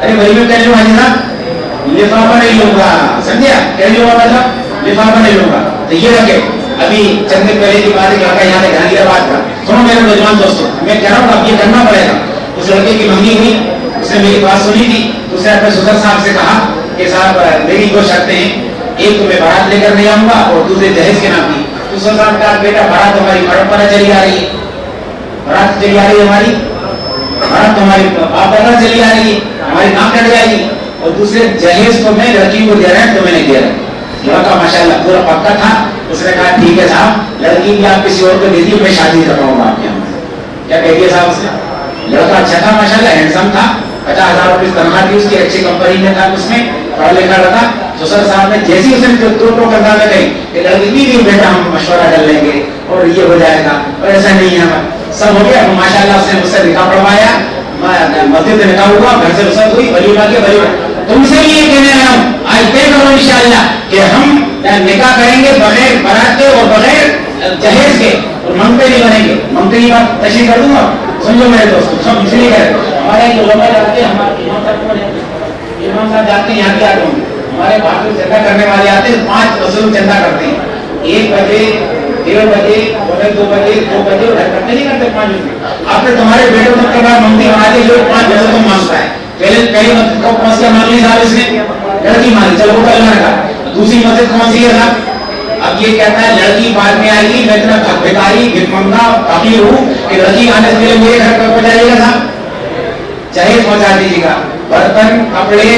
ارے ولیمے کیا نہیں لوں گا جناب؟ لفافہ نہیں لوں گا. سمجھا کیا نہیں لوں گا مطلب؟ لفافہ نہیں لوں گا. تو یہ رکھے ابھی چند دن پہلے کی بات ہے کہ آقا یہاں گاندھی آباد کا سنو میرے نوجوان دوستوں، میں کہہ رہا ہوں اب یہ کرنا پڑے گا. اس لڑکے کی منگنی ہوئی، اس نے میری بات سنی تھی، اس نے اپنے سسر صاحب سے کہا کہ صاحب میری 2 شرطیں ہیں، ایک تو میں بارات لے کر نہیں آؤں گا، اور دوسرے جہیز کے نام کی. سسر صاحب کہا بیٹا بارات ہماری پرمپرا چلی آ رہی ہے، بارات چلی آ رہی ہے ہماری، بارات تو ہماری باپ دادا چلی آ رہی ہے، ہماری نام کٹ جائے گی، اور دوسرے جہیز کو میں لڑکی کو دے رہا ہے تو میں نے دے رہا. لڑکا ماشاءاللہ پورا پکا تھا، اس نے کہا ٹھیک ہے صاحب لڑکی بھی آپ کسی اور کو دے دی، میں شادی کر رہا ہوں آپ کے یہاں. کیا کہہ دیا صاحب اس نے؟ لڑکا اچھا تھا ماشاءاللہ، ہینڈسم تھا، 50,000 روپے تنخواہ تھی اس کی، اچھی کمپنی میں تھا، اس میں پڑھا لکھا رہا. سسر صاحب نے جیسی اس نے ٹو کرنا میں گئی کہ لڑکی بھی بیٹا ہم مشورہ کر لیں گے اور یہ ہو جائے گا، اور ایسا نہیں ہے سب ہو گیا. ماشاءاللہ اس نے مجھ سے نکاح پڑھوایا، مسجد میں نکاح ہوا، گھر سے رخصت ہوئی، ولیمہ کے ولیمہ. تم سے بھی یہ کہنے آیا ہوں آج طے کرو انشاءاللہ کہ ہم نکاح کریں گے بغیر بارات کے اور بغیر جہیز کے، اور منگتے نہیں بنیں گے. منگتے کی بات تشریح کر دوں گا، سمجھو میرے دوستوں سب اس لیے کہہ ہمارے جو لوگ جاتے ہیں، ہمارے امام صاحب جاتے ہیں، یہاں کے آتے ہیں ہمارے باہر چندہ کرنے والے آتے ہیں، 5 وصول چندہ کرتے ہیں. 1 بجے 1:30 بجے 2 بجے 2 بجے کرتے نہیں کرتے 5 بجے. آپ نے تمہارے بیٹوں تک کے بعد منگتی بناتے جو 5 بجے تم مانگتا ہے. پہلی مسجد کو کون سی مان لی صاحب اس نے؟ لڑکی مان لی، چلو وہ کل نہ. دوسری مسجد کون سی ہے صاحب؟ اب یہ کہتا ہے لڑکی بعد میں آئے گی، میں اتنا بھکاری بھک منگا فقیر ہوں کہ لڑکی آنے سے پہلے میرے گھر پر پہنچائیے گا صاحب، جہیز پہنچا دیجیے گا، برتن کپڑے.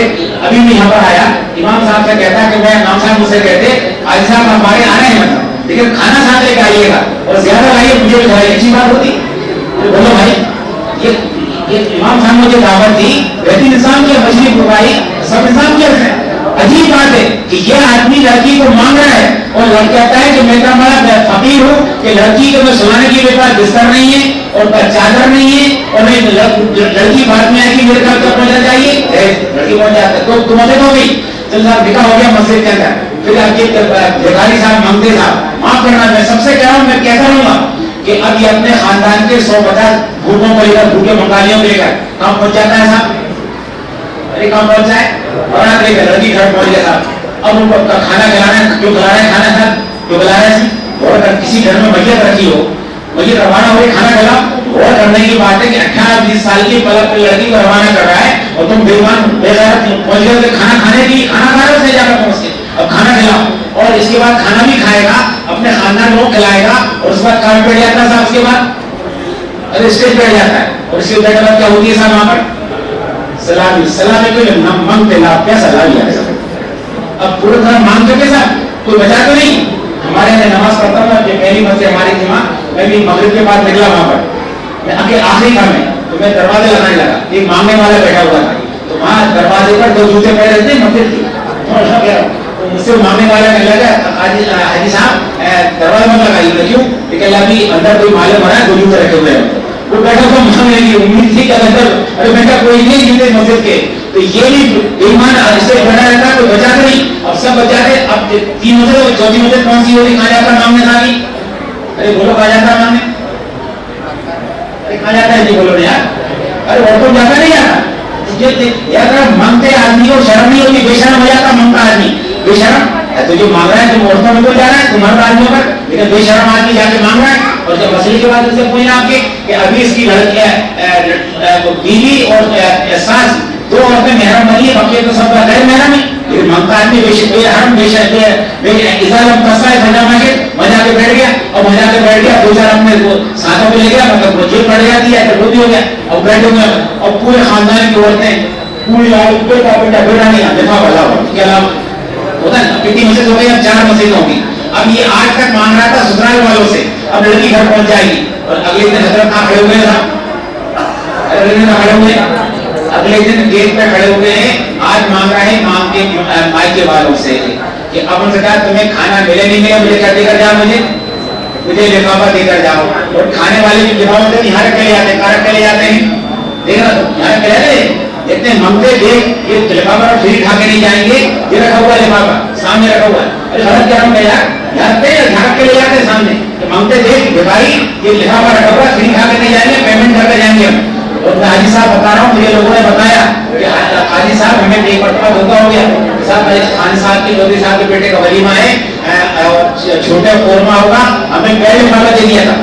ابھی بھی یہاں پر آیا امام صاحب سے کہتا ہے کہ میں امام صاحب مجھ سے کہتے آج صاحب ہمارے آ رہے ہیں مطلب، لیکن کھانا ساتھ لے کے آئیے گا اور زیادہ لائیے، مجھے بھی بھائی اچھی بات ہوتی. بولو بھائی یہ امام صاحب مجھے دعوت دی، ویسے نظام کیا مچھلی پکائی، سب نظام کیا ہے. عجیب بات ہے کہ یہ آدمی لڑکی کو مانگ رہا ہے اور لڑکا کہتا ہے کہ میں فقیر ہوں کہ لڑکی کو میں سلانے کے میرے پاس بستر نہیں ہے اور چادر نہیں ہے، اور لڑکی بعد میں آئے گی میرے گھر تک پہنچنا چاہیے، لڑکی پہنچ جاتا ہے. تو تم ہو گئی چل صاحب نکاح ہو گیا مسجد کے اندر. پھر آپ کے بھکاری صاحب مانگتے صاحب معاف کرنا، میں سب سے کہہ رہا ہوں، میں کہتا رہوں گا کہ اب یہ اپنے خاندان کے 150 بھوکوں کو لے کر، بھوکے بنگالیوں کو لے کر کہاں پہنچ جاتا ہے صاحب؟ ارے کہاں پہنچا ہے؟ بارات لے کر لڑکی گھر پہنچ گیا صاحب. اب ان کو کھانا کھلانا ہے، کیوں کھلا رہے ہیں کھانا صاحب؟ کیوں کھلا رہے ہیں؟ اور اگر کسی گھر میں میت رکھی ہو، میت روانہ ہو رہی، کھانا کھلاؤ. اور کرنے کی بات ہے کہ 18-20 سال کی پلک لڑکی کو روانہ کر رہا ہے اور تم بے غیرت پہنچ گئے کھانا کھانے کی، کھانا کھا رہے سے جا کر پہنچ کے اب کھانا کھلاؤ. اور اس کے بعد کھانا بھی کھائے گا، اپنے خاندان لوگ کھلائے گا، اور اس کے بعد کام بیٹھ جاتا ہے صاحب. اس کے بعد ارے اسٹیج بیٹھ جاتا ہے، اور اس کے بعد کیا ہوتی ہے صاحب وہاں پر؟ سلامی. سلامی کو مانگتے لا کیا سلامی ہے صاحب؟ اب پورے طرح مانگ چکے صاحب، کوئی بچا تو نہیں. ہمارے یہاں نماز پڑھتا تھا، جو پہلی مسجد ہماری تھی وہاں، میں بھی مغرب کے بعد نکلا وہاں پر، میں آخری گھر میں تو میں دروازے لگانے لگا، ایک مانگنے والا بیٹھا ہوا تھا. تو وہاں دروازے پر 2 جوتے پڑے رہتے ہیں مسجد کے. تو مجھ سے مانگنے والا کہنے لگا حاجی صاحب دروازہ مت لگائیے. کیوں؟ کہ اللہ بھی اندر کوئی معلوم ہو رہا ہے 2 جوتے رکھے ہوئے ہیں. وہ بیٹھا تو مانگنے کی امید تھی کہ اندر ارے بیٹا کوئی نہیں جوتے مسجد کے. تو یہ بھی ایمان ایسے بنا رہتا ہے, کوئی بچاتے نہیں. اب سب بچاتے. اب 3 مسجد, چوتھی مسجد کون سی ہوگی؟ کہاں جاتا نام نے ساری؟ ارے بولو کہاں جاتا نام نے؟ ارے کہاں جاتا ہے؟ جی بولو نا یار. ارے وہ تو جاتا نہیں یار. یار مانگتے آدمی کو شرم نہیں ہوتی, بے شرم ہو جاتا مانگتا آدمی. بے شرم تو جو مانگ رہا ہے تم عورتوں میں تو جا رہا ہے, تم مرد آدمیوں پر, لیکن بے شرم آدمی جا کے مانگ رہا ہے. اور جب مسئلے کے بعد اسے پوچھنا آپ کے کہ ابھی اس کی بیوی اور ساس 2 عورتیں محرم بنی ہے, بقیہ تو سب غیر محرم ہے. لیکن مانگتا آدمی بے حرم بے مجا کے بیٹھ گیا, اور مجا کے بیٹھ گیا 2-4 اپنے ساتھوں میں لے گیا, مطلب وہ جیل پڑ جاتی ہے تو وہ بھی ہو گیا. اور بیٹھے ہوئے اور پورے خاندان کی عورتیں پوری بیٹا بیٹا نہیں دفاع والا ہو کے علاوہ ہوتا ہے نا. کتنی مسجد ہو گئی؟ اب 4 مسجد ہوں گی. اب یہ آج تک مانگ رہا تھا سسرال والوں سے, اب لڑکی گھر پہنچ جائے گی. اور اگلے دن حضرت کہاں کھڑے ہوئے تھا؟ کھڑے ہوئے, اگلے دن گیٹ پہ کھڑے ہوئے ہیں. آج مانگ رہے ہیں ماں کے مائکے والوں سے کہ اب ان سے کہا تمہیں کھانا ملے نہیں ملے, مجھے کیا دے کر جاؤ, مجھے لفافہ دے کر جاؤ. اور کھانے والے بھی لفافہ ہوتے ہیں, یہاں رکھ کے لے آتے ہیں, کہاں رکھ کے لے جاتے ہیں؟ دیکھ رہا تو یہاں رکھ کے لے آتے. اتنے منگتے دیکھ یہ لفافہ فری کھا کے نہیں جائیں گے. یہ رکھا ہوا لفافہ سامنے رکھا ہوا ہے. ارے غلط کیا ہم یار یہاں رکھتے ہیں, یہاں رکھ کے لے جاتے ہیں سامنے. منگتے دیکھ بھائی یہ لفافہ رکھا ہوا فری کھا کے نہیں جائیں گے, پیمنٹ کر کے جائیں گے. اور میں حاجی صاحب بتا رہا ہوں, مجھے لوگوں نے بتایا کہ حاجی صاحب ہمیں ایک مرتبہ دھوکا ہو گیا. صاحب خان صاحب کی لودھی صاحب کے بیٹے کا ولیمہ ہے, چھوٹا قورمہ ہوگا, ہمیں پہلے لفافہ دے دیا تھا.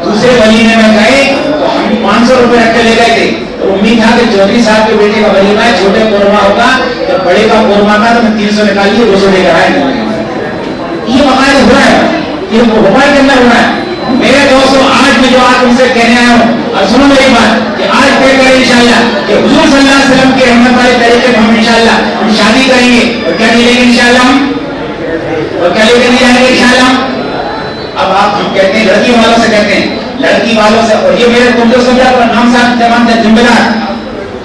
دوسرے ولیمے میں گئے تو ہم 500 روپے رکھ کے لے گئے تھے. تو امید تھا کہ چودھری صاحب کے بیٹے کا ولیمہ ہے, چھوٹے قورمہ ہوگا. جب بڑے کا قورمہ تھا تو میں 300 نکال لیے, 200 لے کر آئے. یہ باقاعدہ ہو رہا ہے, یہ موبائل کے اندر ہو رہا ہے. میرے دوستوں آج میں جو آج تم سے کہنے آیا ہوں, اور سنو میری بات کہ آج طے کریں انشاءاللہ کہ حضور صلی اللہ علیہ وسلم کے رحمت والے طریقے ہم انشاءاللہ ہم شادی کریں گے. اور کیا نہیں لیں گے انشاءاللہ ہم, اور کیا لے کر نہیں جائیں گے انشاءاللہ. اب آپ ہم کہتے ہیں لڑکی والوں سے, کہتے ہیں لڑکی والوں سے, اور یہ میرے تم جو سمجھا پر نام صاحب تمام ذمہ دار.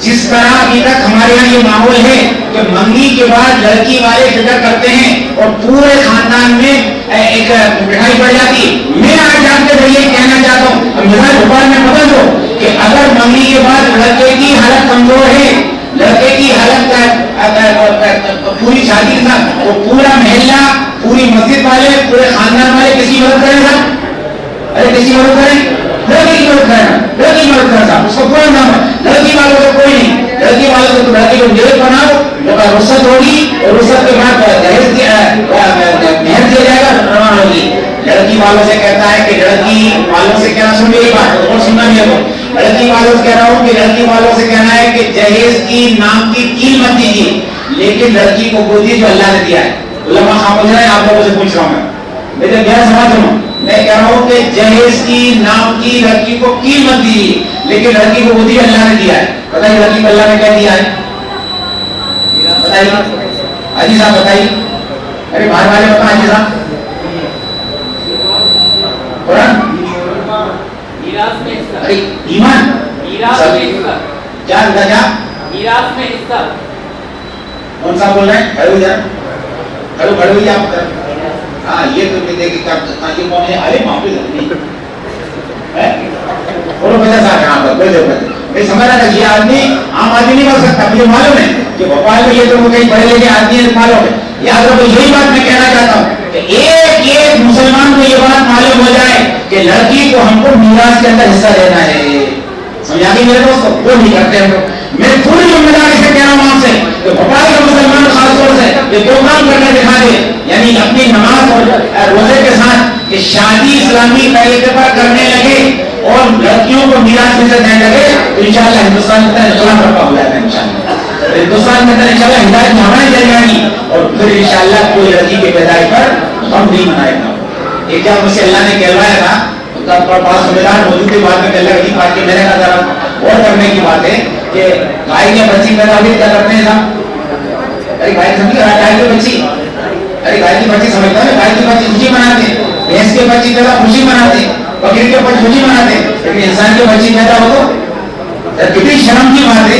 جس طرح ابھی تک ہمارے یہاں یہ ماحول ہے کہ منگنی کے بعد لڑکی والے فکر کرتے ہیں اور پورے خاندان میں ایک مٹھائی پڑ جاتی ہے. میں آج آپ کے ذریعے کہنا چاہتا ہوں, مثال بھوپال میں پتہ ہو کہ اگر منگنی کے بعد لڑکے کی حالت کمزور ہے, لڑکے کی حالت پوری شادی کا وہ پورا محلہ, پوری مسجد والے, پورے خاندان والے کسی مدد کریں گا؟ ارے کسی مدد کریں, لڑکی کی مدد کرنا, لڑکی مدد کرنا, اس کو کوئی نام ہے. لڑکی والوں کو کوئی نہیں, لڑکی والوں کو لڑکی کو جیل بناؤ, رخصت ہوگی, اور رخصت کے بعد مہر دیا جائے گا, روانہ ہوگی. لڑکی والوں سے کہتا ہے کہ لڑکی والوں سے کہنا, سن میری بات اور سننا نہیں ہے. لڑکی والوں سے کہہ رہا ہوں کہ لڑکی والوں سے کہنا ہے کہ جہیز کی نام کی کیل مت دیجیے, لیکن لڑکی کو وہ دیجیے جو اللہ نے دیا ہے. علماء خاموش رہے, آپ لوگوں سے پوچھ رہا ہوں میں, میرے گیا سمجھ سنو, میں کہہ رہا ہوں کہ جہیز کی نام کی لڑکی کو کیل مت دیجیے, لیکن لڑکی کو وہ دیجیے اللہ نے دیا ہے. بتائیے لڑکی کو اللہ نے کیا دیا ہے؟ بتائیے حاجی صاحب, بتائیے. ارے باہر والے بتا حاجی صاحب, ایمان کیا کون سا بول رہے ہیں؟ کھڑے ہو جائیں, کھڑے ہوئیے آپ. ہاں یہ تو یہ کون ہے؟ ارے معافی بولو بچہ صاحب یہاں پر بولے میں سمجھ رہا تھا یہ آدمی عام آدمی نہیں بن سکتا. مجھے معلوم ہے کہ بھوپال میں یہ تو کہیں پڑھے لکھے آدمی ہے, معلوم ہے. یاد رکھو, یہی بات میں کہنا چاہتا ہوں کہ ایک مسلمان کو یہ بات معلوم ہو جائے کہ لڑکی کو ہم کو میراث کے اندر حصہ دینا ہے. سمجھا گئی میرے دوستوں, وہ نہیں کرتے ہم لوگ. میں پوری ذمہ داری سے کہہ رہا ہوں آپ سے کہ بھوپال کا مسلمان خاص طور سے یہ 2 کام کرنے دکھا دے, یعنی اپنی نماز اور روزے کے ساتھ کہ شادی اسلامی طریقے پر کرنے لگے اور لڑکیوں کو میراث میں سے دینے لگے, تو انشاءاللہ ہندوستان کے اندر انقلاب برپا ہو جائے گا. انشاءاللہ ہندوستان کے اندر انشاءاللہ ہدایت ہماری چل جائے گی, اور پھر انشاءاللہ کوئی لڑکی کی پیدائش پر غم نہیں منائے گا. ایک جب مجھ سے اللہ نے کہلوایا تھا, پاس سمجھدار موجود تھے, بعد میں اللہ کی بات کی, میں نے کہا ذرا غور کرنے کی بات ہے کہ گائے کے بچی پیدا ہوئی کیا کرتے ہیں صاحب؟ ارے گائے سمجھے, گائے کی بچی, ارے گائے کی بچی سمجھتا ہے, گائے کی بچی خوشی مناتے ہیں, بھینس کے بچی پیدا خوشی مناتے ہیں, بکری کے بچی خوشی مناتے ہیں, لیکن انسان کی بچی پیدا ہو تو کتنی شرم کی بات ہے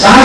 7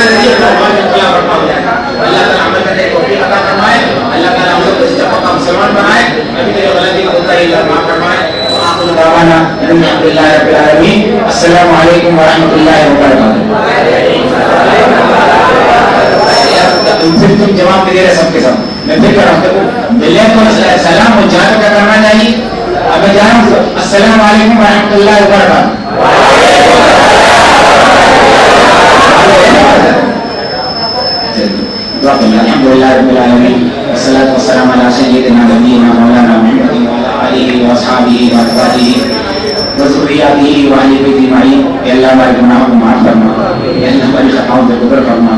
ہمارے ذریعے برپا ہو جائے گا. اللہ تعالیٰ عمل کرنے کی توفیق عطا فرمائے. اللہ تعالیٰ ہم سب کو اس پکا مسلمان بنائے. ابھی تک غلطی ہوتا ہے اللہ معاف فرمائے. وآخر دعوانا الحمد للہ رب العالمین. السلام علیکم ورحمۃ اللہ وبرکاتہ. پھر تم جواب دے رہے سب کے سب. میں پھر کر رہا ہوں ملے تو سلام اور جہاں کا کرنا چاہیے. اب میں جا رہا ہوں. السلام علیکم ورحمۃ اللہ وبرکاتہ. الحمد للہ رب العالمین والصلاة والسلام علی سیدنا نبینا مولانا محمد وعلی آلہ واصحابہ وازواجہ وذریاتہ واہل بیتہ اجمعین. اے اللہ ہمارے گناہوں کو معاف فرما. اے اللہ ہماری خطاؤں سے گزر فرما.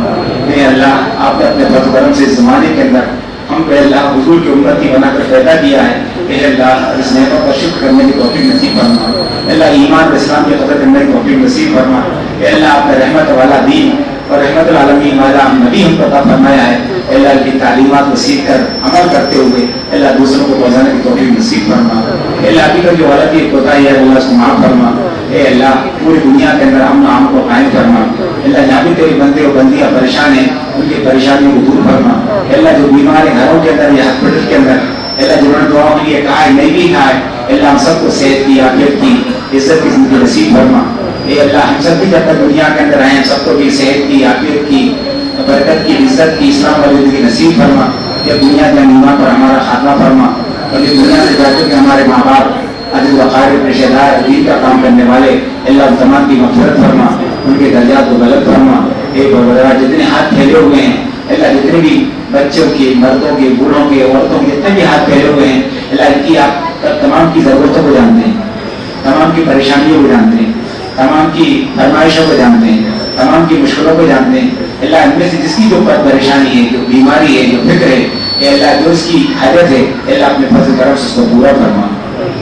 اے اللہ آپ نے اپنے فضل و کرم سے اس زمانے کے اندر ہم کو اللہ حضور کی امتی بنا کر پیدا کیا ہے. اے اللہ اس نعمت پر شکر کرنے کی توفیق نصیب فرما. اے اللہ ایمان و اسلام کی قدر کرنے کی توفیق نصیب فرما. اے اللہ آپ نے رحمت والا دین اور رحمت العالمین والا نبی ہم کو عطا فرمایا ہے. اے اللہ کی تعلیمات کو سیکھ کر عمل کرتے ہوئے اے اللہ دوسروں کو پہنچانے کی توفیق نصیب فرما. اے اللہ ابھی کا جو غلطی کوتاہی ہے اللہ اس کو معاف فرما. اے اللہ پوری دنیا کے اندر امن و امن کو قائم فرما. اے اللہ جہاں بھی تیری بندے اور بندیاں پریشان ہیں ان کی پریشانیوں کو دور فرما. اے اللہ جو بیمار ہیں گھروں کے اندر یا ہاسپٹل کے اندر اے اللہ جنہوں نے دعاؤں کے لیے کہا ہے نہیں بھی کہا ہے اے اللہ ہم سب کو صحت کی عافیت کی عزت کی زندگی نصیب فرما. اے اللہ ہم سب بھی جب تک دنیا کے اندر آئے سب کو بھی صحت کی عافیت کی برکت کی عزت کی اسلام والی زندگی نصیب فرما. یہ دنیا کے ایمان پر ہمارا خاتمہ فرما. اور یہ دنیا سے جاتے کہ ہمارے ماں باپ عزیز وقار رشتہ دار دین کا کام کرنے والے اللہ تمام کی مغفرت فرما. ان کے درجات کو غلط فرما. ایک اور جتنے ہاتھ پھیلے ہوئے ہیں اللہ جتنے بھی بچوں کے مردوں کے بوڑھوں کے عورتوں کے جتنے بھی ہاتھ پھیلے ہوئے ہیں اللہ ان کی آپ تمام کی ضرورتوں کو جانتے ہیں. تمام کی پریشانیوں کو جانتے ہیں. تمام کی فرمائشوں کو جانتے ہیں. تمام کی مشکلوں کو جانتے ہیں. اللہ ان میں سے جس کی جو پریشانی ہے جو بیماری ہے جو فکر ہے اے اللہ جو اس کی حاجت ہے اے اللہ اپنے فضل کرم سے اس کو پورا فرما.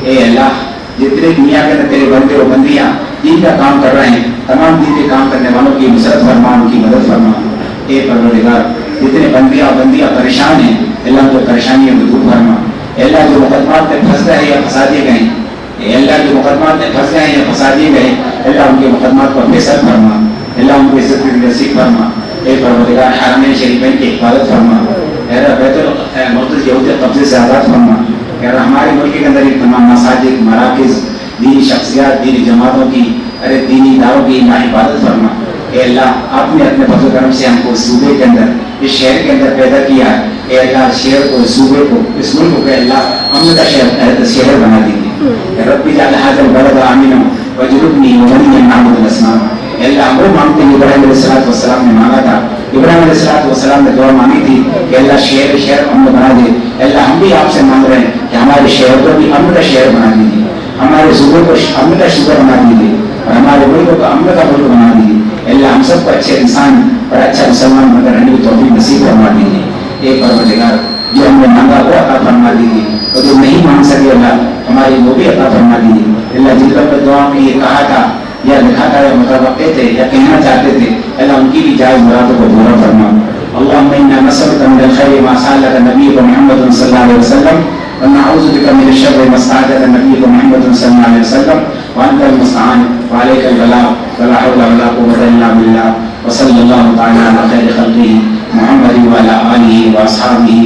اے اللہ جتنے دنیا کے اندر تیرے بندے اور بندیاں دین کا کام کر رہے ہیں تمام دین کے کام کرنے والوں کی نصرت فرما ان کی مدد فرما. اے پروردگار جتنے بندیاں پریشان ہیں اللہ جو پریشانیوں کو دور فرما. اے اللہ جو مقدمات میں پھنس گئے یا پھنسا دیے گئے اے اللہ جو مقدمات میں پھنس گئے یا پھنسا دیے گئے اللہ ان کے مقدمات کو فیصل فرما. اللہ ان کو عزت کی نصیب فرما. اے پروردگار حرمین شریفین کی حفاظت فرما. اے رب بیت المقدس یہودی قبضے سے آزاد فرما. اے رب ہمارے ملک کے اندر تمام مساجد مراکز دینی شخصیات دینی جماعتوں کی دینی اداروں کی حفاظت فرما. اے اللہ آپ نے اپنے فضل و کرم سے ہم کو صوبے کے اندر اس شہر کے اندر پیدا کیا ہے. اے اللہ شہر کو صوبے کو اس ملک کو اللہ امن کا شہر بنا دیجیے. رب اجعل هذا البلد آمنا واجنبني وبني أن نعبد الأصنام. اے اللہ ہم وہ مانگتے ہیں ابراہیم علیہ الصلوۃ والسلام نے مانگا تھا. ابراہیم علیہ الصلوۃ والسلام نے دعا مانگی تھی کہ اللہ شہر امن بنا دے. اے اللہ ہم بھی آپ سے مانگ رہے ہیں کہ ہمارے شہر کو بھی امن کا شہر بنا دیجیے. ہمارے صوبے کو امن کا صوبہ بنا دیجیے اور ہمارے ملک کو امن کا ملک بنا دیجیے. اللہ ہم سب کو اچھے انسان اور اچھا مسلمان بن کر رہنے کی توفیق نصیب فرما دیجیے. ایک پروردگار جو ہم نے مانگا وہ عطا فرما دیجیے اور جو نہیں مانگ سکے اللہ ہماری وہ بھی عطا فرما دیجیے. اللہ جن لوگوں نے دعا میں یہ کہا تھا یا لکھا تھا یا متوقع تھے یا کہنا چاہتے تھے اللہ ان کی بھی جائز مرادوں کو پورا فرما. اللهم انا نسألك من الخير ما سألك نبيك محمد صلى الله عليه وسلم ونعوذ بك من الشر ما استعاذك نبيك محمد صلى الله عليه وسلم وانت المستعان وعليك البلاغ ولا حول ولا قوة الا بالله وصلى الله تعالى على خير خلقه محمد وعلى آله واصحابه